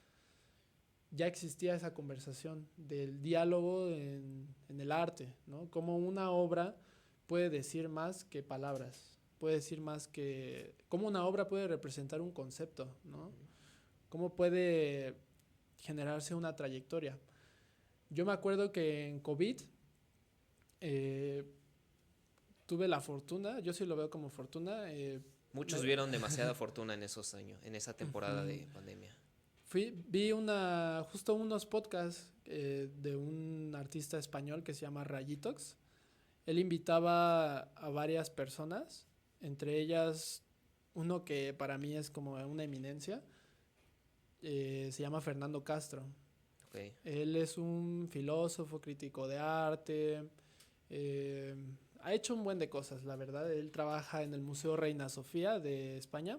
ya existía esa conversación del diálogo en el arte, ¿no? Como una obra puede decir más que palabras, puede decir más que... Cómo una obra puede representar un concepto, ¿no? Cómo puede generarse una trayectoria. Yo me acuerdo que en COVID eh, tuve la fortuna, yo sí lo veo como fortuna, Muchos me, vieron demasiada fortuna en esos años, en esa temporada uh-huh, de pandemia. vi justo unos podcasts de un artista español que se llama Rayitox. Él invitaba a varias personas, entre ellas uno que para mí es como una eminencia, se llama Fernando Castro. Ok. Él es un filósofo, crítico de arte, eh, ha hecho un buen de cosas, la verdad. Él trabaja en el Museo Reina Sofía de España,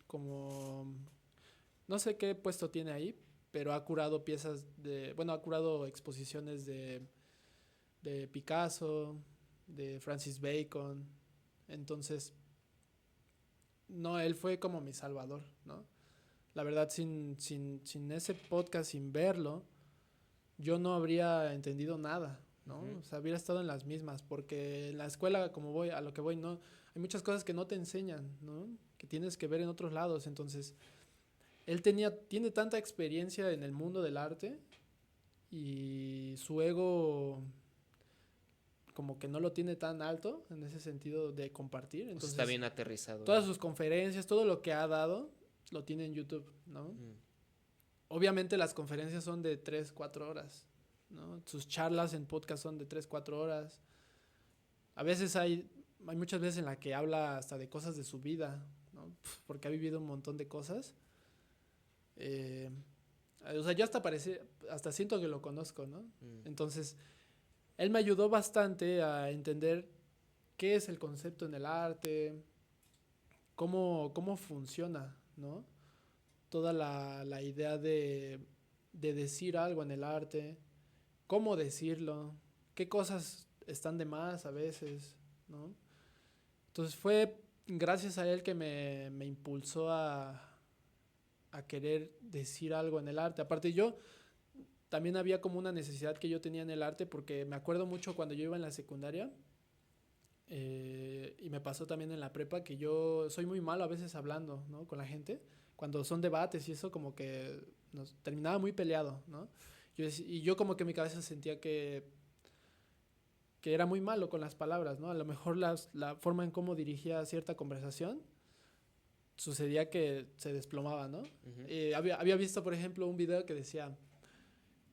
como no sé qué puesto tiene ahí, pero ha curado bueno, ha curado exposiciones de Picasso, de Francis Bacon. Entonces, no, él fue como mi salvador, ¿no? La verdad, sin ese podcast, sin verlo, yo no habría entendido nada, ¿no? Ujú. O sea, hubiera estado en las mismas, porque en la escuela, como voy, a lo que voy, no, hay muchas cosas que no te enseñan, ¿no? Que tienes que ver en otros lados. Entonces, tiene tanta experiencia en el mundo del arte y su ego como que no lo tiene tan alto en ese sentido de compartir. O sea, está Entonces, bien aterrizado todas él. sus conferencias, todo lo que ha dado, lo tiene en YouTube, ¿no? Mm. Obviamente las conferencias son de 3 4 horas, ¿no? Sus charlas en podcast son de 3 4 horas. A veces hay muchas veces en la que habla hasta de cosas de su vida, ¿no? Porque ha vivido un montón de cosas. Eh, o sea, yo hasta siento que lo conozco, ¿no? Mm. Entonces, él me ayudó bastante a entender qué es el concepto en el arte, cómo funciona, ¿no? Toda la idea de decir algo en el arte, cómo decirlo, qué cosas están de más a veces, ¿no? Entonces fue gracias a él que me impulsó a querer decir algo en el arte. Aparte yo también había como una necesidad que yo tenía en el arte porque me acuerdo mucho cuando yo iba en la secundaria y me pasó también en la prepa que yo soy muy malo a veces hablando, ¿no? Con la gente. Cuando son debates y eso como que nos terminaba muy peleado, ¿no? Y yo como que en mi cabeza sentía que era muy malo con las palabras, ¿no? A lo mejor la forma en cómo dirigía cierta conversación sucedía que se desplomaba, ¿no? Ujú. Había visto, por ejemplo, un video que decía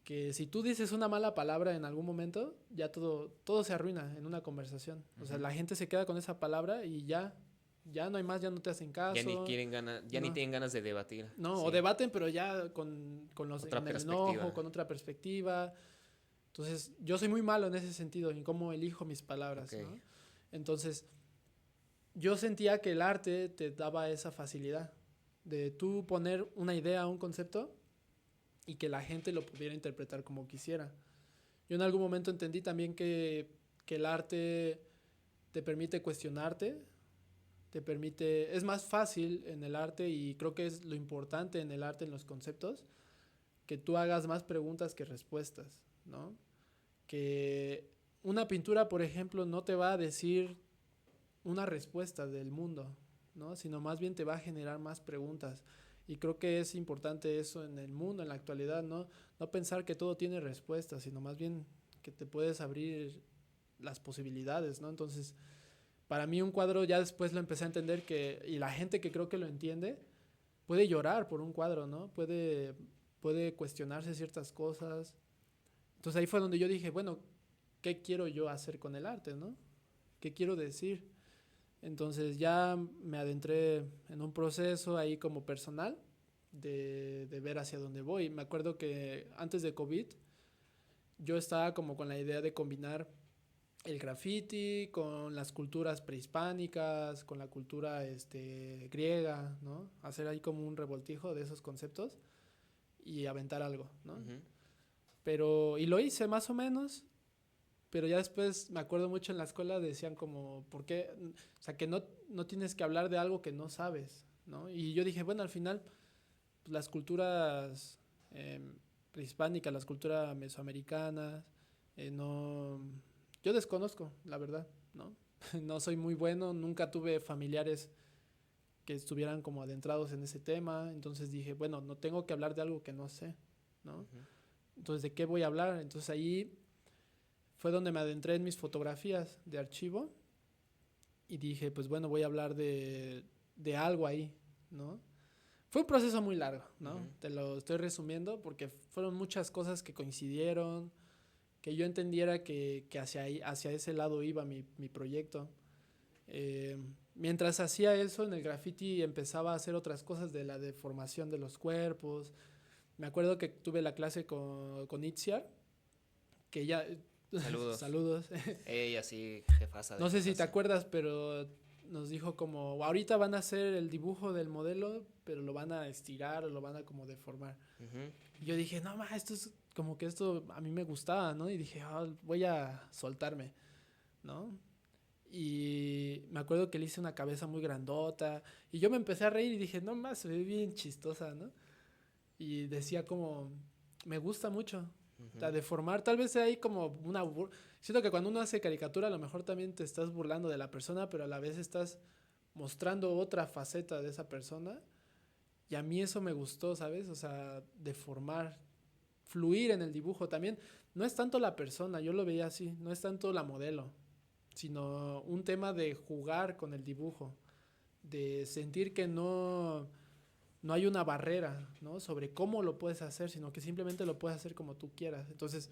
que si tú dices una mala palabra en algún momento, ya todo se arruina en una conversación. O sea, Ujú. la gente se queda con esa palabra y ya no hay más, ya no te hacen caso, Ya ni no, tienen ganas de debatir. no, o Sí. debaten, pero ya Otra con el enojo, perspectiva. con otra perspectiva. Entonces, yo soy muy malo en ese sentido, en cómo elijo mis Ok. palabras, ¿no? Entonces, yo sentía que el arte te daba esa facilidad de tú poner una idea, un concepto y que la gente lo pudiera interpretar como quisiera. Yo en algún momento entendí también que el arte te permite cuestionarte, es más fácil en el arte y creo que es lo importante en el arte, en los conceptos, que tú hagas más preguntas que respuestas, ¿no? Que una pintura, por ejemplo, no te va a decir una respuesta del mundo, ¿no? Sino más bien te va a generar más preguntas. Y creo que es importante eso en el mundo, en la actualidad, ¿no? No pensar que todo tiene respuestas, sino más bien que te puedes abrir las posibilidades, ¿no? Entonces, para mí un cuadro ya después lo empecé a entender y la gente que creo que lo entiende, puede llorar por un cuadro, ¿no? Puede cuestionarse ciertas cosas. Entonces ahí fue donde yo dije, bueno, ¿qué quiero yo hacer con el arte, ¿no? ¿Qué quiero decir? Entonces ya me adentré en un proceso ahí como personal de ver hacia dónde voy. Me acuerdo que antes de COVID yo estaba como con la idea de combinar el graffiti con las culturas prehispánicas, con la cultura griega, ¿no? Hacer ahí como un revoltijo de esos conceptos y aventar algo, ¿no? Ujú. Y lo hice más o menos, pero ya después me acuerdo mucho en la escuela decían como, ¿por qué? O sea, que no tienes que hablar de algo que no sabes, ¿no? Y yo dije, bueno, al final, pues, las culturas eh, prehispánicas, las culturas mesoamericanas, no, yo desconozco, la verdad, ¿no? No soy muy bueno, nunca tuve familiares que estuvieran como adentrados en ese tema, entonces dije, bueno, no tengo que hablar de algo que no sé, ¿no? Ujú. Entonces, ¿de qué voy a hablar? Entonces ahí fue donde me adentré en mis fotografías de archivo y dije, pues bueno, voy a hablar de algo ahí, ¿no? Fue un proceso muy largo, ¿no? Ujú. Te lo estoy resumiendo porque fueron muchas cosas que coincidieron, que yo entendiera que hacia ese lado iba mi proyecto. Eh, Mientras hacía eso, en el graffiti empezaba a hacer otras cosas de la deformación de los cuerpos. Me acuerdo que tuve la clase con Itziar, que ella, Saludos. saludos, Ella sí, jefaza de no sé si te jefasa. acuerdas, pero nos dijo como, ahorita van a hacer el dibujo del modelo, pero lo van a estirar o lo van a como deformar. Ujú. Y yo dije, no, esto es como que esto a mí me gustaba, ¿no? Y dije, voy a soltarme, ¿no? Y me acuerdo que le hice una cabeza muy grandota. Y yo me empecé a reír y dije, no más, se ve bien chistosa, ¿no? Y decía como, me gusta mucho. O sea, Ujú. deformar, tal vez sea ahí como una... Siento que cuando uno hace caricatura a lo mejor también te estás burlando de la persona, pero a la vez estás mostrando otra faceta de esa persona. Y a mí eso me gustó, ¿sabes? O sea, deformar, fluir en el dibujo también. No es tanto la persona, yo lo veía así, no es tanto la modelo, sino un tema de jugar con el dibujo, de sentir que no hay una barrera, ¿no? Sobre cómo lo puedes hacer, sino que simplemente lo puedes hacer como tú quieras. Entonces,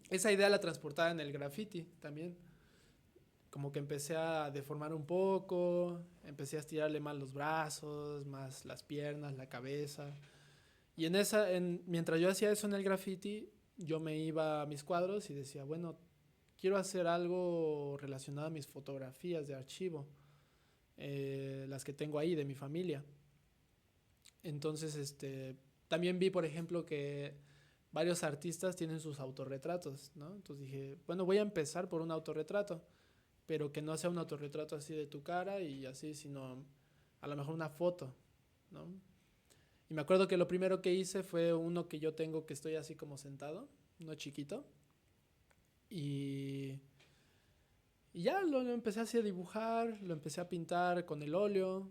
esa idea la transportaba en el graffiti también. Como que empecé a deformar un poco, empecé a estirarle más los brazos, más las piernas, la cabeza. Y mientras yo hacía eso en el graffiti, yo me iba a mis cuadros y decía, bueno, quiero hacer algo relacionado a mis fotografías de archivo, las que tengo ahí de mi familia. Entonces, también vi, por ejemplo, que varios artistas tienen sus autorretratos, ¿no? Entonces dije, bueno, voy a empezar por un autorretrato, pero que no sea un autorretrato así de tu cara y así, sino a lo mejor una foto, ¿no? Y me acuerdo que lo primero que hice fue uno que yo tengo que estoy así como sentado, uno chiquito, y, y ya lo empecé así a dibujar, lo empecé a pintar con el óleo.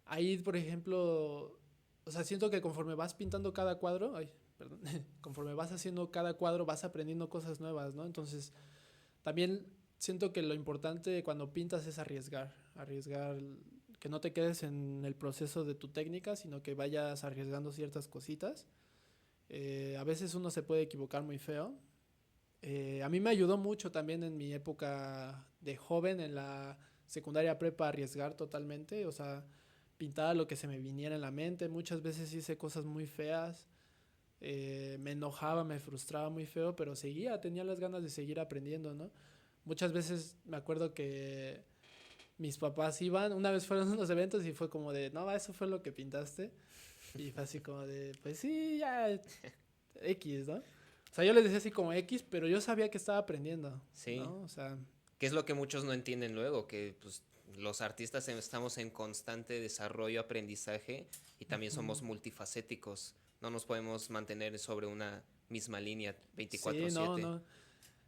Ahí, por ejemplo, o sea, siento que conforme vas pintando cada cuadro, ay, perdón, conforme vas haciendo cada cuadro vas aprendiendo cosas nuevas, ¿no? Entonces, también siento que lo importante cuando pintas es arriesgar, arriesgar, que no te quedes en el proceso de tu técnica, sino que vayas arriesgando ciertas cositas. A veces uno se puede equivocar muy feo. A mí me ayudó mucho también en mi época de joven, en la secundaria prepa, a arriesgar totalmente, o sea, pintaba lo que se me viniera en la mente. Muchas veces hice cosas muy feas, me enojaba, me frustraba muy feo, pero seguía, tenía las ganas de seguir aprendiendo, ¿no? Muchas veces me acuerdo que mis papás iban, una vez fueron a unos eventos y fue como de, no, eso fue lo que pintaste. Y fue así como de, pues sí, ya, X, ¿no? O sea, yo les decía así como X, pero yo sabía que estaba aprendiendo, Sí, ¿no? O sea, que es lo que muchos no entienden luego, que pues los artistas estamos en constante desarrollo, aprendizaje y también ujú. somos multifacéticos. No nos podemos mantener sobre una misma línea Sí, no, 24/7. no.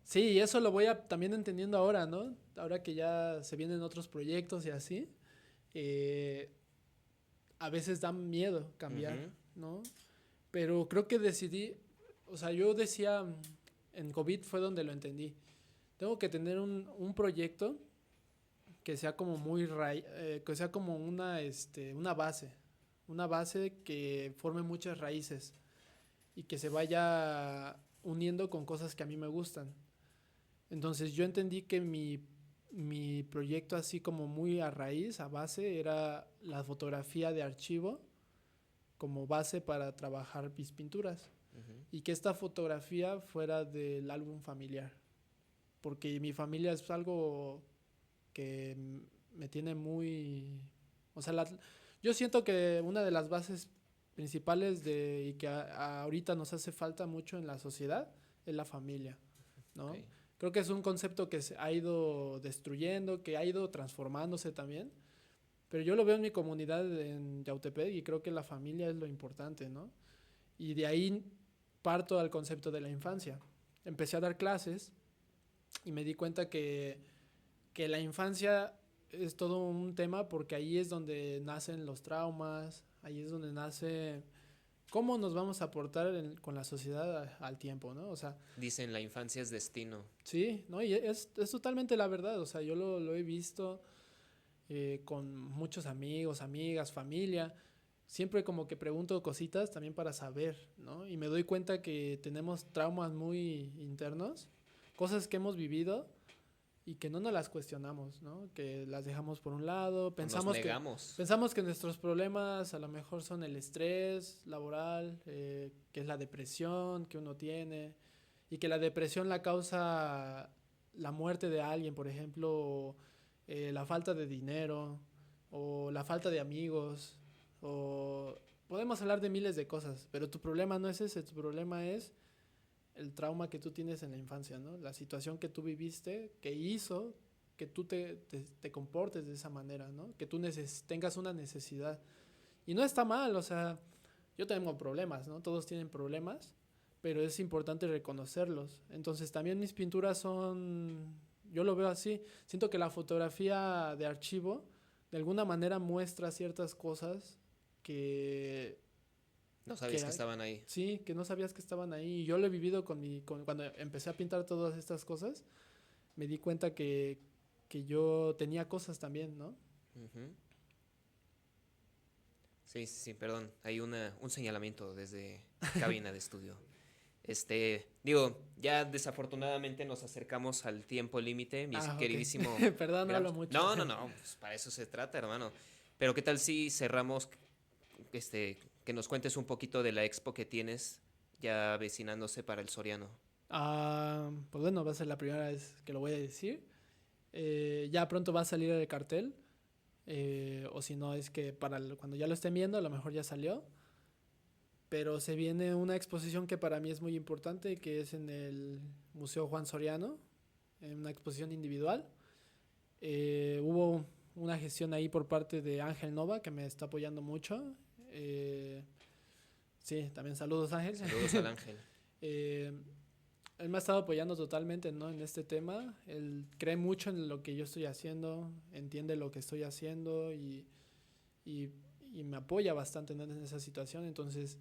Sí, y eso lo voy a, también entendiendo ahora, ¿no? Ahora que ya se vienen otros proyectos y así, eh, a veces da miedo cambiar, Ujú. ¿no? Pero creo que decidí, o sea, yo decía, en COVID fue donde lo entendí. Tengo que tener un proyecto que sea como que sea como una base que forme muchas raíces y que se vaya uniendo con cosas que a mí me gustan. Entonces yo entendí que mi proyecto así como muy a raíz, a base, era la fotografía de archivo como base para trabajar mis pinturas Ujú. y que esta fotografía fuera del álbum familiar, porque mi familia es algo que me tiene muy... O sea, yo siento que una de las bases principales y que ahorita nos hace falta mucho en la sociedad es la familia, Ok. ¿no? Creo que es un concepto que se ha ido destruyendo, que ha ido transformándose también, pero yo lo veo en mi comunidad en Yautepec y creo que la familia es lo importante, ¿no? Y de ahí parto al concepto de la infancia. Empecé a dar clases y me di cuenta que la infancia es todo un tema porque ahí es donde nacen los traumas, ahí es donde nace cómo nos vamos a aportar con la sociedad al tiempo, ¿no? O sea, Dicen la infancia es destino. sí, ¿no? Y es totalmente la verdad, o sea, yo lo he visto con muchos amigos, amigas, familia. Siempre como que pregunto cositas también para saber, ¿no? Y me doy cuenta que tenemos traumas muy internos, cosas que hemos vivido y que no nos las cuestionamos, ¿no? Que las dejamos por un lado, O nos negamos. pensamos que nuestros problemas a lo mejor son el estrés laboral, que es la depresión que uno tiene y que la depresión la causa la muerte de alguien, por ejemplo, la falta de dinero o la falta de amigos o podemos hablar de miles de cosas, pero tu problema no es ese, tu problema es el trauma que tú tienes en la infancia, ¿no? La situación que tú viviste que hizo que tú te comportes de esa manera, ¿no? Que tú tengas una necesidad. Y no está mal, o sea, yo tengo problemas, ¿no? Todos tienen problemas, pero es importante reconocerlos. Entonces también mis pinturas son, yo lo veo así, siento que la fotografía de archivo de alguna manera muestra ciertas cosas que, No sabías que que estaban ahí. sí, que no sabías que estaban ahí. Y yo lo he vivido cuando empecé a pintar todas estas cosas, me di cuenta que yo tenía cosas también, ¿no? Ujú. Sí, sí, sí, perdón. Hay un señalamiento desde cabina de estudio. Digo, ya desafortunadamente nos acercamos al tiempo límite, mi Ah, ok. queridísimo Perdón, no hablo Grams. mucho. No, no, no, pues para eso se trata, hermano. Pero ¿qué tal si cerramos, que nos cuentes un poquito de la expo que tienes ya avecinándose para el Soriano? Pues bueno, va a ser la primera vez que lo voy a decir. Ya pronto va a salir el cartel. O si no, es que cuando ya lo estén viendo, a lo mejor ya salió. Pero se viene una exposición que para mí es muy importante, que es en el Museo Juan Soriano, en una exposición individual. Hubo una gestión ahí por parte de Ángel Nova, que me está apoyando mucho. Eh, sí, también saludos Ángel. Saludos al Ángel. Eh, Él me ha estado apoyando totalmente, ¿no? En este tema. Él cree mucho en lo que yo estoy haciendo, entiende lo que estoy haciendo y, y me apoya bastante, ¿no? En esa situación. Entonces,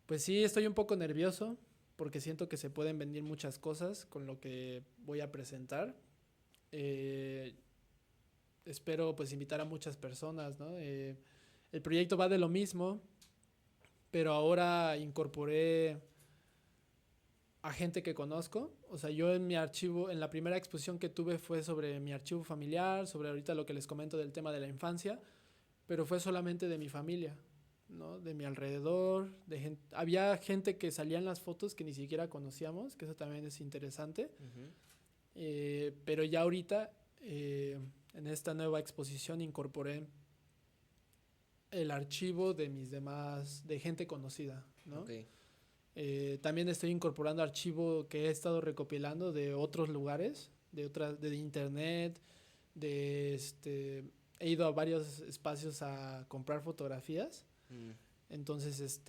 pues sí, estoy un poco nervioso porque siento que se pueden venir muchas cosas con lo que voy a presentar. Eh, Espero pues invitar a muchas personas, ¿no? El proyecto va de lo mismo, pero ahora incorporé a gente que conozco. O sea, yo en mi archivo, en la primera exposición que tuve fue sobre mi archivo familiar, sobre ahorita lo que les comento del tema de la infancia, pero fue solamente de mi familia, ¿no? De mi alrededor, había gente que salía en las fotos que ni siquiera conocíamos, que eso también es interesante. Ujú. Pero ya ahorita, en esta nueva exposición, incorporé el archivo de mis demás, de gente conocida, ¿no? Ok. También estoy incorporando archivo que he estado recopilando de otros lugares, de internet, he ido a varios espacios a comprar fotografías. Mm. Entonces,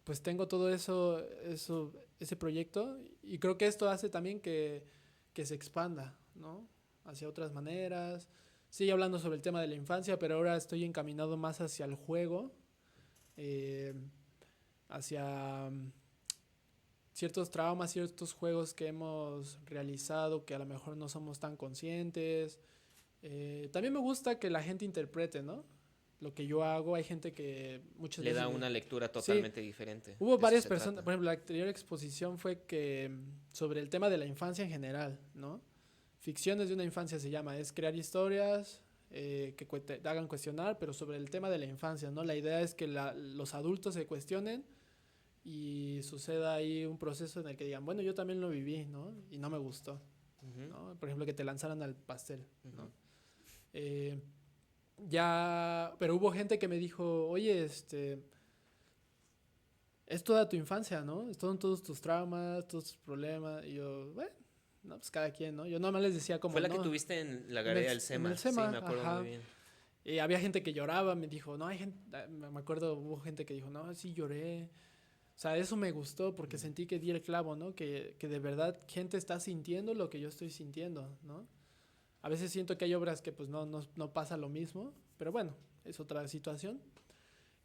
pues tengo todo ese proyecto y creo que esto hace también que se expanda, ¿no? Hacia otras maneras. Sigue hablando sobre el tema de la infancia, pero ahora estoy encaminado más hacia el juego, eh, hacia ciertos traumas, ciertos juegos que hemos realizado que a lo mejor no somos tan conscientes. También me gusta que la gente interprete, ¿no? Lo que yo hago, hay gente que muchas Le veces da una lectura sí, totalmente diferente. hubo De eso varias se personas, trata. por ejemplo, la anterior exposición fue que sobre el tema de la infancia en general, ¿no? Ficciones de una infancia se llama, es crear historias que te hagan cuestionar, pero sobre el tema de la infancia, ¿no? La idea es que los adultos se cuestionen y suceda ahí un proceso en el que digan, bueno, yo también lo viví, ¿no? Y no me gustó, Ujú, ¿no? Por ejemplo, que te lanzaran al pastel, ujú. ¿no? Eh, ya, pero hubo gente que me dijo, oye, es toda tu infancia, ¿no? Son todos tus traumas, todos tus problemas. Y yo, bueno, no, pues cada quien, ¿no? Yo nomás les decía Fue como, la que no, tuviste en la en el, Garea del en el SEMA. Sí, me SEMA, acuerdo muy ajá. bien. Y había gente que lloraba, me dijo, no, hay gente, me acuerdo, hubo gente que dijo, no, sí lloré. O sea, eso me gustó porque Mm. sentí que di el clavo, ¿no? Que de verdad gente está sintiendo lo que yo estoy sintiendo, ¿no? A veces siento que hay obras que pues no pasa lo mismo, pero bueno, es otra situación.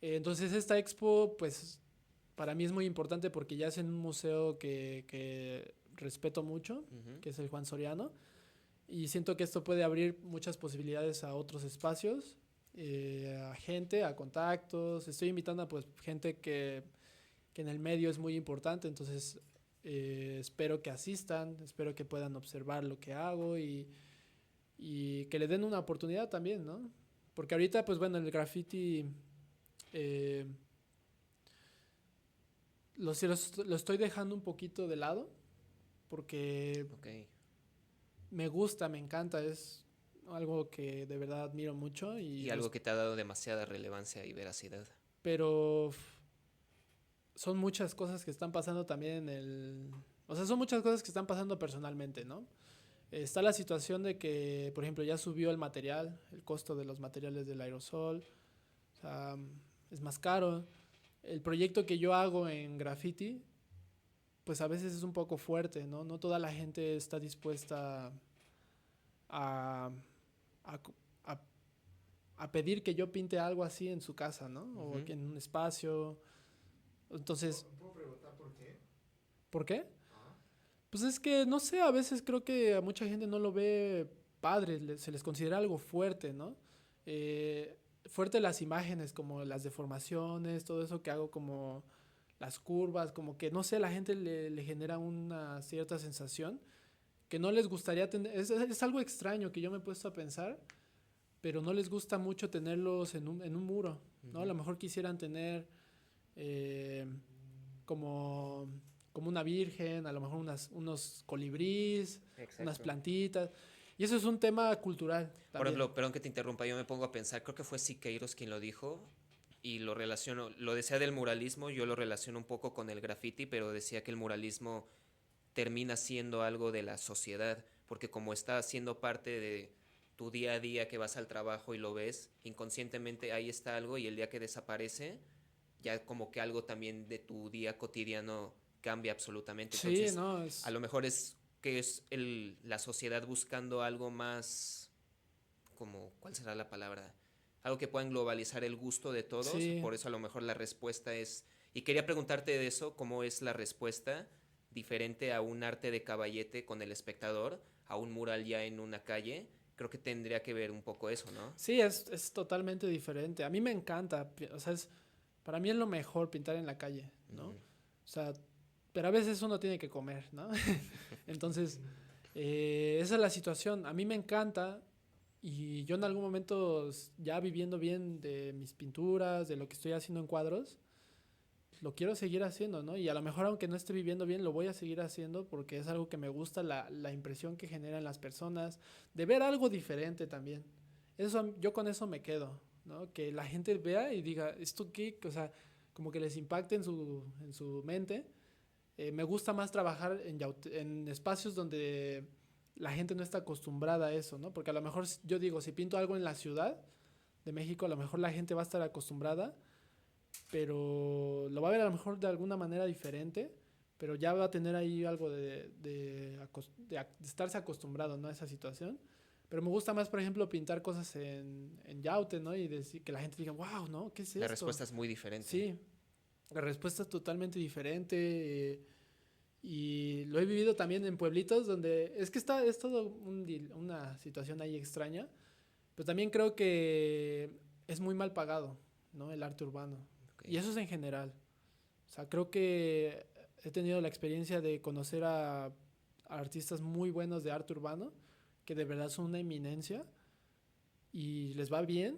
Entonces esta expo, pues para mí es muy importante porque ya es en un museo que respeto mucho, Ujú. que es el Juan Soriano, y siento que esto puede abrir muchas posibilidades a otros espacios, a gente, a contactos. Estoy invitando a pues gente que en el medio es muy importante, entonces espero que asistan, espero que puedan observar lo que hago y que le den una oportunidad también, ¿no? Porque ahorita, pues bueno, el graffiti eh, lo estoy dejando un poquito de lado porque Ok. me gusta, me encanta, es algo que de verdad admiro mucho Y algo que te ha dado demasiada relevancia y veracidad. pero son muchas cosas que están pasando también o sea, son muchas cosas que están pasando personalmente, ¿no? Está la situación de que, por ejemplo, ya subió el material, el costo de los materiales del aerosol, o sea, es más caro. El proyecto que yo hago en graffiti, pues a veces es un poco fuerte, ¿no? No toda la gente está dispuesta a, a, a- a pedir que yo pinte algo así en su casa, ¿no? O Ujú. aquí en un espacio. Entonces, ¿Puedo preguntar por qué? ¿por qué? Ajá. Pues es que, no sé, a veces creo que a mucha gente no lo ve padre, se les considera algo fuerte, ¿no? Fuerte las imágenes, como las deformaciones, todo eso que hago, como las curvas, como que, no sé, la gente le genera una cierta sensación que no les gustaría tener. Es algo extraño que yo me he puesto a pensar, pero no les gusta mucho tenerlos en un muro, ¿no? A Ujú. lo mejor quisieran tener eh, como, como una virgen, a lo mejor unos colibríes, unas Exacto. plantitas. Y eso es un tema cultural Por también. ejemplo, perdón que te interrumpa, yo me pongo a pensar, creo que fue Siqueiros quien lo dijo y lo relaciono, lo decía del muralismo, yo lo relaciono un poco con el graffiti, pero decía que el muralismo termina siendo algo de la sociedad, porque como está siendo parte de tu día a día que vas al trabajo y lo ves, inconscientemente ahí está algo y el día que desaparece, ya como que algo también de tu día cotidiano cambia absolutamente. Sí, Entonces, no, a lo mejor es que es la sociedad buscando algo más, como, ¿cuál será la palabra? Algo que puedan globalizar el gusto de todos, sí. por eso a lo mejor la respuesta es... Y quería preguntarte de eso, ¿cómo es la respuesta diferente a un arte de caballete con el espectador, a un mural ya en una calle? Creo que tendría que ver un poco eso, ¿no? Sí, es totalmente diferente. A mí me encanta, o sea, para mí es lo mejor pintar en la calle, ¿no? Ujú. O sea, pero a veces uno tiene que comer, ¿no? Entonces, esa es la situación. A mí me encanta y yo en algún momento, ya viviendo bien de mis pinturas, de lo que estoy haciendo en cuadros, lo quiero seguir haciendo, ¿no? Y a lo mejor aunque no esté viviendo bien, lo voy a seguir haciendo porque es algo que me gusta, la impresión que generan las personas, de ver algo diferente también. Eso, yo con eso me quedo, ¿no? Que la gente vea y diga, ¿esto qué? O sea, como que les impacte en su mente. Me gusta más trabajar en espacios donde la gente no está acostumbrada a eso, ¿no? Porque a lo mejor yo digo, si pinto algo en la ciudad de México, a lo mejor la gente va a estar acostumbrada, pero lo va a ver a lo mejor de alguna manera diferente, pero ya va a tener ahí algo de estarse acostumbrado, ¿no? A esa situación. Pero me gusta más, por ejemplo, pintar cosas en Yaute, ¿no? Y decir que la gente diga, wow, ¿no? ¿Qué es La esto? respuesta es muy diferente. Sí, la respuesta es totalmente diferente. Y lo he vivido también en pueblitos donde es que es todo una situación ahí extraña, pero también creo que es muy mal pagado, ¿no? El arte urbano. Ok. Y eso es en general. O sea, creo que he tenido la experiencia de conocer a artistas muy buenos de arte urbano, que de verdad son una eminencia y les va bien,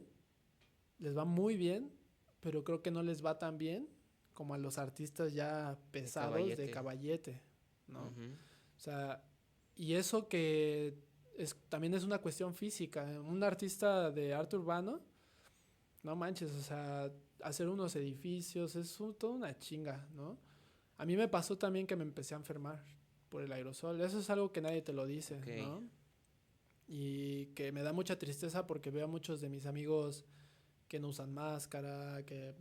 les va muy bien, pero creo que no les va tan bien como a los artistas ya De pesados de caballete. caballete, ¿no? Ujú. O sea, y eso que también es una cuestión física. Un artista de arte urbano, no manches, o sea, hacer unos edificios es toda una chinga, ¿no? A mí me pasó también que me empecé a enfermar por el aerosol. Eso es algo que nadie te lo dice, Ok. ¿no? Y que me da mucha tristeza porque veo a muchos de mis amigos que no usan máscara, que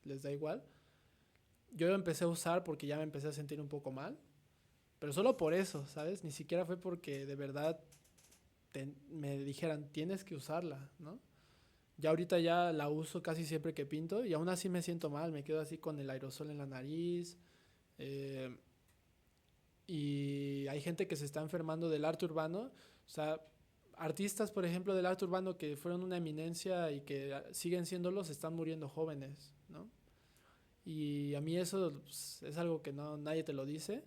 les da igual. Yo lo empecé a usar porque ya me empecé a sentir un poco mal, pero solo por eso, ¿sabes? Ni siquiera fue porque de verdad me dijeran, tienes que usarla, ¿no? Ya ahorita ya la uso casi siempre que pinto y aún así me siento mal, me quedo así con el aerosol en la nariz. eh, y hay gente que se está enfermando del arte urbano, o sea, artistas, por ejemplo, del arte urbano que fueron una eminencia y que siguen siéndolo, se están muriendo jóvenes, ¿no? Y a mí eso pues, es algo que no nadie te lo dice,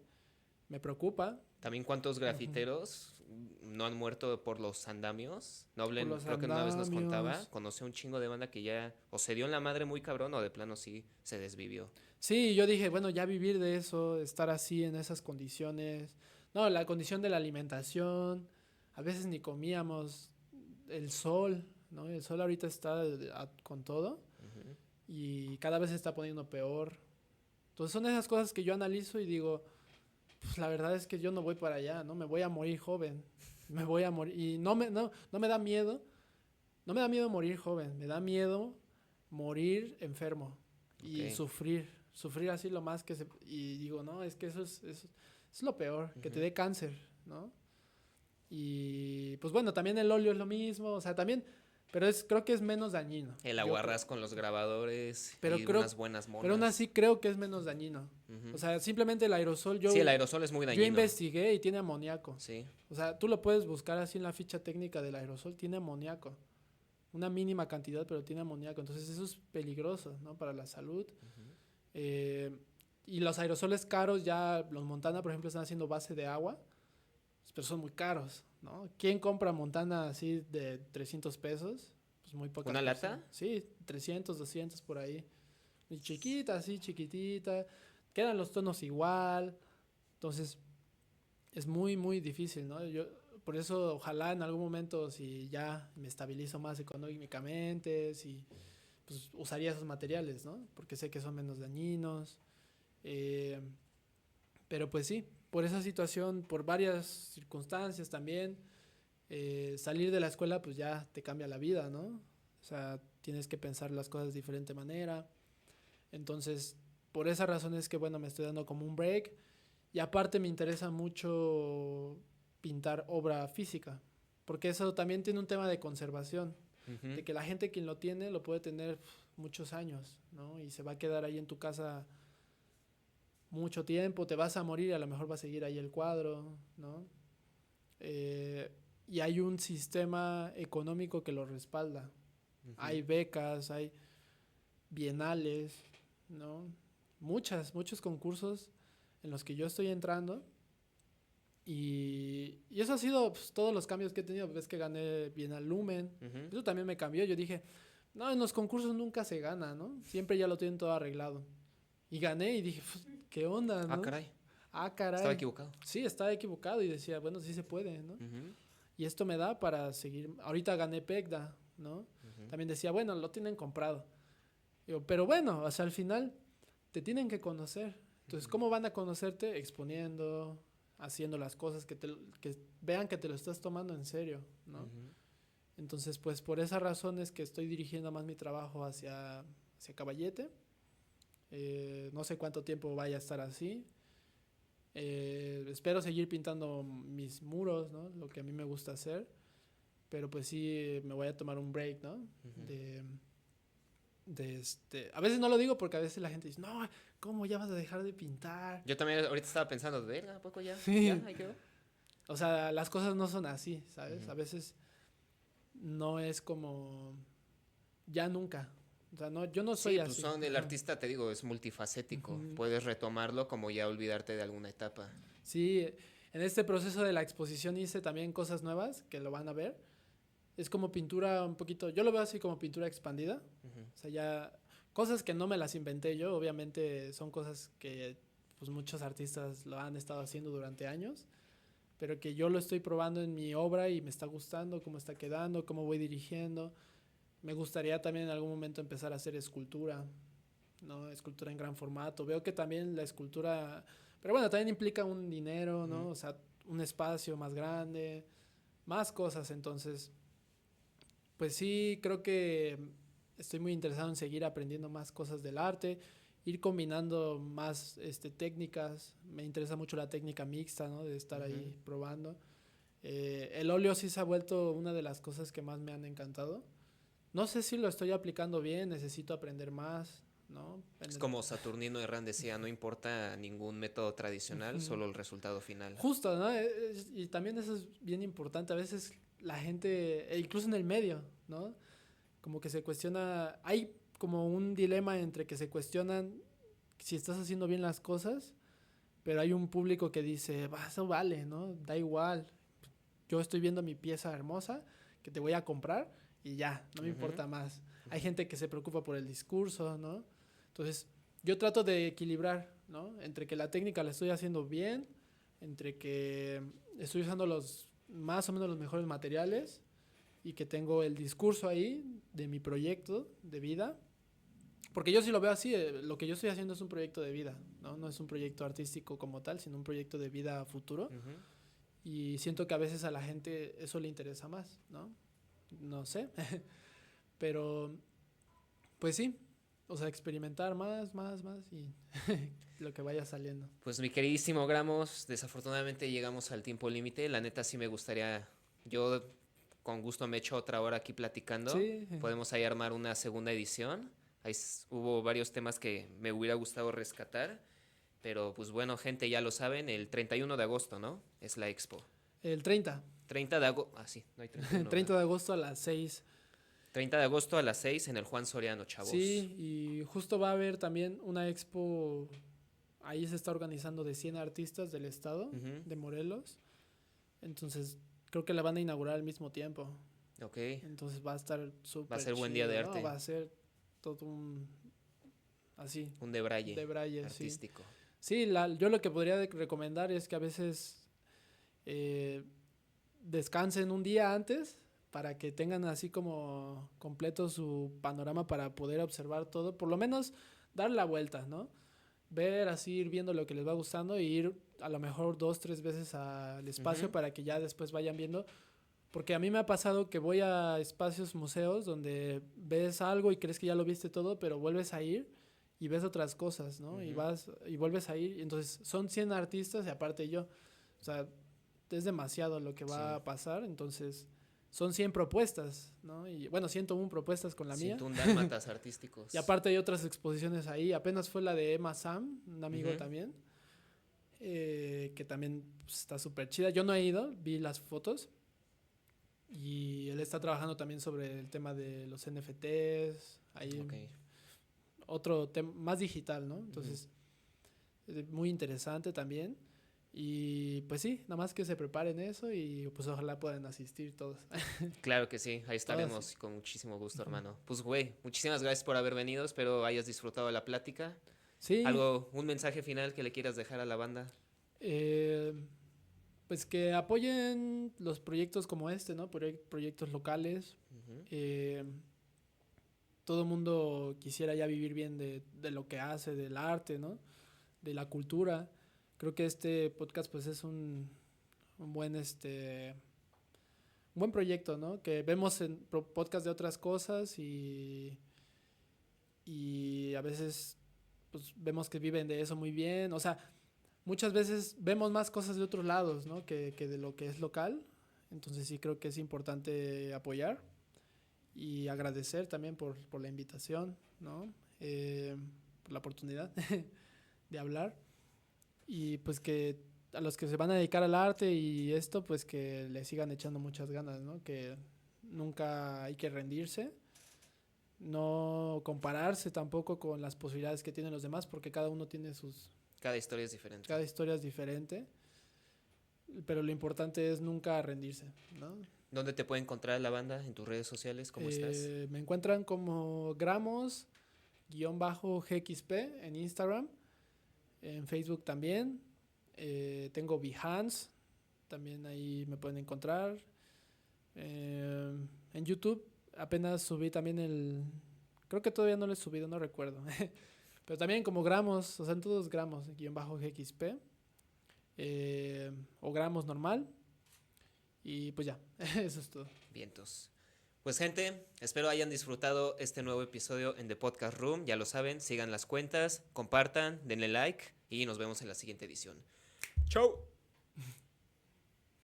me preocupa. También cuántos Ujú. grafiteros no han muerto por los andamios. Por Noblen, los creo que una vez nos contaba, andamios. conoció un chingo de banda que ya o se dio en la madre muy cabrón o de plano sí se desvivió. Sí, yo dije, bueno, ya vivir de eso, estar así en esas condiciones. No, la condición de la alimentación, a veces ni comíamos, el sol, ¿no? El sol ahorita está con todo Ujú. y cada vez se está poniendo peor. Entonces son esas cosas que yo analizo y digo, pues la verdad es que yo no voy para allá, ¿no? Me voy a morir joven. me voy a morir. Y no me da miedo, no me da miedo morir joven, me da miedo morir enfermo y Ok. sufrir así lo más que se... Y digo, no, es que eso es lo peor, que te Ujú. dé cáncer, ¿no? Y pues bueno, también el óleo es lo mismo, o sea, también, pero creo que es menos dañino, El yo creo. aguarrás con los grabadores Pero y creo, unas buenas pero aún monas. así creo que es menos dañino. O Ujú. sea, simplemente el aerosol, Sí, el aerosol es muy yo dañino. investigué y tiene amoníaco. Sí. O sea, tú lo puedes buscar así en la ficha técnica del aerosol, tiene amoníaco. Una mínima cantidad, pero tiene amoníaco. Entonces eso es peligroso, ¿no? Para la salud. Ujú. Eh, y los aerosoles caros, ya los Montana, por ejemplo, están haciendo base de agua, pero son muy caros, ¿no? ¿Quién compra Montana así de 300 pesos? Pues muy pocas ¿Una personas. lata? Sí, 300, 200 por ahí. Y chiquita, así, chiquitita. Quedan los tonos igual. Entonces, es muy, muy difícil, ¿no? Por eso, ojalá en algún momento, si ya me estabilizo más económicamente, si pues, usaría esos materiales, ¿no? Porque sé que son menos dañinos. Eh, pero pues sí, por esa situación, por varias circunstancias también, salir de la escuela pues ya te cambia la vida, ¿no? O sea, tienes que pensar las cosas de diferente manera. Entonces, por esa razón es que, bueno, me estoy dando como un break. Y aparte me interesa mucho pintar obra física, porque eso también tiene un tema de conservación, Ujú. de que la gente quien lo tiene lo puede tener muchos años, ¿no? Y se va a quedar ahí en tu casa mucho tiempo, te vas a morir y a lo mejor va a seguir ahí el cuadro, ¿no? Eh, y hay un sistema económico que lo respalda. Ujú. Hay becas, hay bienales, ¿no? Muchos concursos en los que yo estoy entrando. Y eso ha sido pues, todos los cambios que he tenido. Ves que gané Bienal Lumen. Ujú. Eso también me cambió. Yo dije, no, en los concursos nunca se gana, ¿no? Siempre ya lo tienen todo arreglado. Y gané y dije, pues, ¿qué onda, Ah, no? caray. Ah, Estaba caray. equivocado. Sí, estaba equivocado y decía, bueno, sí se puede, ¿no? Ujú. Y esto me da para seguir. Ahorita gané PECDA, ¿no? Ujú. También decía, bueno, lo tienen comprado. Digo, pero bueno, o sea, al final te tienen que conocer. Entonces, Ujú. ¿cómo van a conocerte? Exponiendo, haciendo las cosas que vean que te lo estás tomando en serio, ¿no? Ujú. Entonces, pues por esa razón es que estoy dirigiendo más mi trabajo hacia Caballete. No sé cuánto tiempo vaya a estar así. Espero seguir pintando mis muros, ¿no? Lo que a mí me gusta hacer. Pero pues sí, me voy a tomar un break, ¿no? Ujú. De, a veces no lo digo porque a veces la gente dice, no, ¿cómo ya vas a dejar de pintar? Yo también ahorita estaba pensando, verga, ¿a poco ya? ¿Ya? Sí, ¿Ahí quedó? o sea, las cosas no son así, ¿sabes? Ujú. A veces no es como ya nunca. O sea, no, yo no soy Sí, pues así. son, el Ajá. artista, te digo, es multifacético. Ujú. Puedes retomarlo como ya olvidarte de alguna etapa. Sí, en este proceso de la exposición hice también cosas nuevas que lo van a ver. Es como pintura un poquito, yo lo veo así como pintura expandida. Ujú. O sea, ya cosas que no me las inventé yo, obviamente son cosas que pues muchos artistas lo han estado haciendo durante años, pero que yo lo estoy probando en mi obra y me está gustando cómo está quedando, cómo voy dirigiendo. Me gustaría también en algún momento empezar a hacer escultura, ¿no? Escultura en gran formato. Veo que también la escultura, pero bueno, también implica un dinero, Ujú. ¿no? O sea, un espacio más grande, más cosas, entonces, pues sí, creo que estoy muy interesado en seguir aprendiendo más cosas del arte, ir combinando más técnicas. Me interesa mucho la técnica mixta, ¿no? De estar Ujú. ahí probando. El óleo sí se ha vuelto una de las cosas que más me han encantado. No sé si lo estoy aplicando bien, necesito aprender más, ¿no? Es como Saturnino Herrán decía, no importa ningún método tradicional, Ujú. solo el resultado final. Justo, ¿no? Y también eso es bien importante. A veces la gente, incluso en el medio, ¿no? Como que se cuestiona, hay como un dilema entre que se cuestionan si estás haciendo bien las cosas, pero hay un público que dice, "Bah, eso vale, ¿no? Da igual. Yo estoy viendo mi pieza hermosa que te voy a comprar y ya, no me Ujú. importa más". Hay Ujú. gente que se preocupa por el discurso, ¿no? Entonces, yo trato de equilibrar, ¿no? Entre que la técnica la estoy haciendo bien, entre que estoy usando los más o menos los mejores materiales y que tengo el discurso ahí de mi proyecto de vida. Porque yo sí lo veo así, lo que yo estoy haciendo es un proyecto de vida, ¿no? No es un proyecto artístico como tal, sino un proyecto de vida a futuro. Ujú. Y siento que a veces a la gente eso le interesa más, ¿no? No sé. Pero, pues sí. O sea, experimentar más y lo que vaya saliendo. Pues mi queridísimo Gramos, desafortunadamente llegamos al tiempo límite. La neta sí me gustaría, yo con gusto me echo otra hora aquí platicando. Sí, Podemos ahí armar una segunda edición. Hubo varios temas que me hubiera gustado rescatar. Pero pues bueno, gente, ya lo saben, el 31 de agosto, ¿no? Es la expo. el 30. 30 de agosto, sí, no hay 31, 30 ¿verdad? de agosto a las 6. 30 de agosto a las 6 en el Juan Soriano, chavos. Sí, y justo va a haber también una expo. Ahí se está organizando de 100 artistas del estado Ujú, de Morelos. Entonces, creo que la van a inaugurar al mismo tiempo. ok, Entonces va a estar súper va a ser buen día de chido, ¿no? arte. Va a ser todo un... Así, Un debraye de braille, sí. artístico. Sí, yo lo que podría recomendar es que a veces eh, descansen un día antes para que tengan así como completo su panorama para poder observar todo, por lo menos dar la vuelta, ¿no? Ver así, ir viendo lo que les va gustando y ir a lo mejor 2, 3 veces al espacio Ujú, para que ya después vayan viendo. Porque a mí me ha pasado que voy a espacios, museos, donde ves algo y crees que ya lo viste todo, pero vuelves a ir y ves otras cosas, ¿no? Y ujú. vas y vuelves a ir. Y entonces son 100 artistas y aparte yo. O sea, es demasiado lo que va Sí. a pasar. Entonces son 100 propuestas, ¿no? Y bueno, 101 propuestas con la mía. 101 dálmatas Y artísticos. aparte hay otras exposiciones ahí. Apenas fue la de Emma Sam, un amigo Ujú, también, que también pues, está súper chida. Yo no he ido, vi las fotos. Y él está trabajando también sobre el tema de los NFTs. Hay ok. otro tema más digital, ¿no? Ujú. Entonces, muy interesante también. Y pues sí, nada más que se preparen eso y pues ojalá puedan asistir todos. Claro que sí, ahí Todas. estaremos con muchísimo gusto, Ujú. hermano. Pues güey, muchísimas gracias por haber venido. Espero hayas disfrutado de la plática. Sí, Un mensaje final que le quieras dejar a la banda? eh, pues que apoyen los proyectos como este, ¿no? Proyectos locales. Ujú. Eh, Todo el mundo quisiera ya vivir bien de lo que hace, del arte, ¿no? De la cultura. Creo que este podcast pues es un buen un buen proyecto, ¿no? Que vemos en podcast de otras cosas y a veces pues vemos que viven de eso muy bien. O sea, muchas veces vemos más cosas de otros lados, ¿no? Que de lo que es local. Entonces sí creo que es importante apoyar y agradecer también por la invitación, ¿no? Por la oportunidad de hablar. Y pues que a los que se van a dedicar al arte y esto, pues que le sigan echando muchas ganas, ¿no? Que nunca hay que rendirse, no compararse tampoco con las posibilidades que tienen los demás, porque cada uno tiene Cada historia es diferente. cada historia es diferente, pero lo importante es nunca rendirse, ¿no? ¿Dónde te puede encontrar la banda? ¿En tus redes sociales? ¿Cómo estás? Me encuentran como Gramos-GXP en Instagram, en Facebook también. Tengo Behance, también ahí me pueden encontrar. En YouTube apenas subí también creo que todavía no lo he subido, no recuerdo. Pero también como Gramos, o sea, en todos Gramos, guión bajo GXP. O Gramos normal. Y pues ya, eso es todo. Vientos. Pues gente, espero hayan disfrutado este nuevo episodio en The Podcast Room. Ya lo saben, sigan las cuentas, compartan, denle like y nos vemos en la siguiente edición. ¡Chau!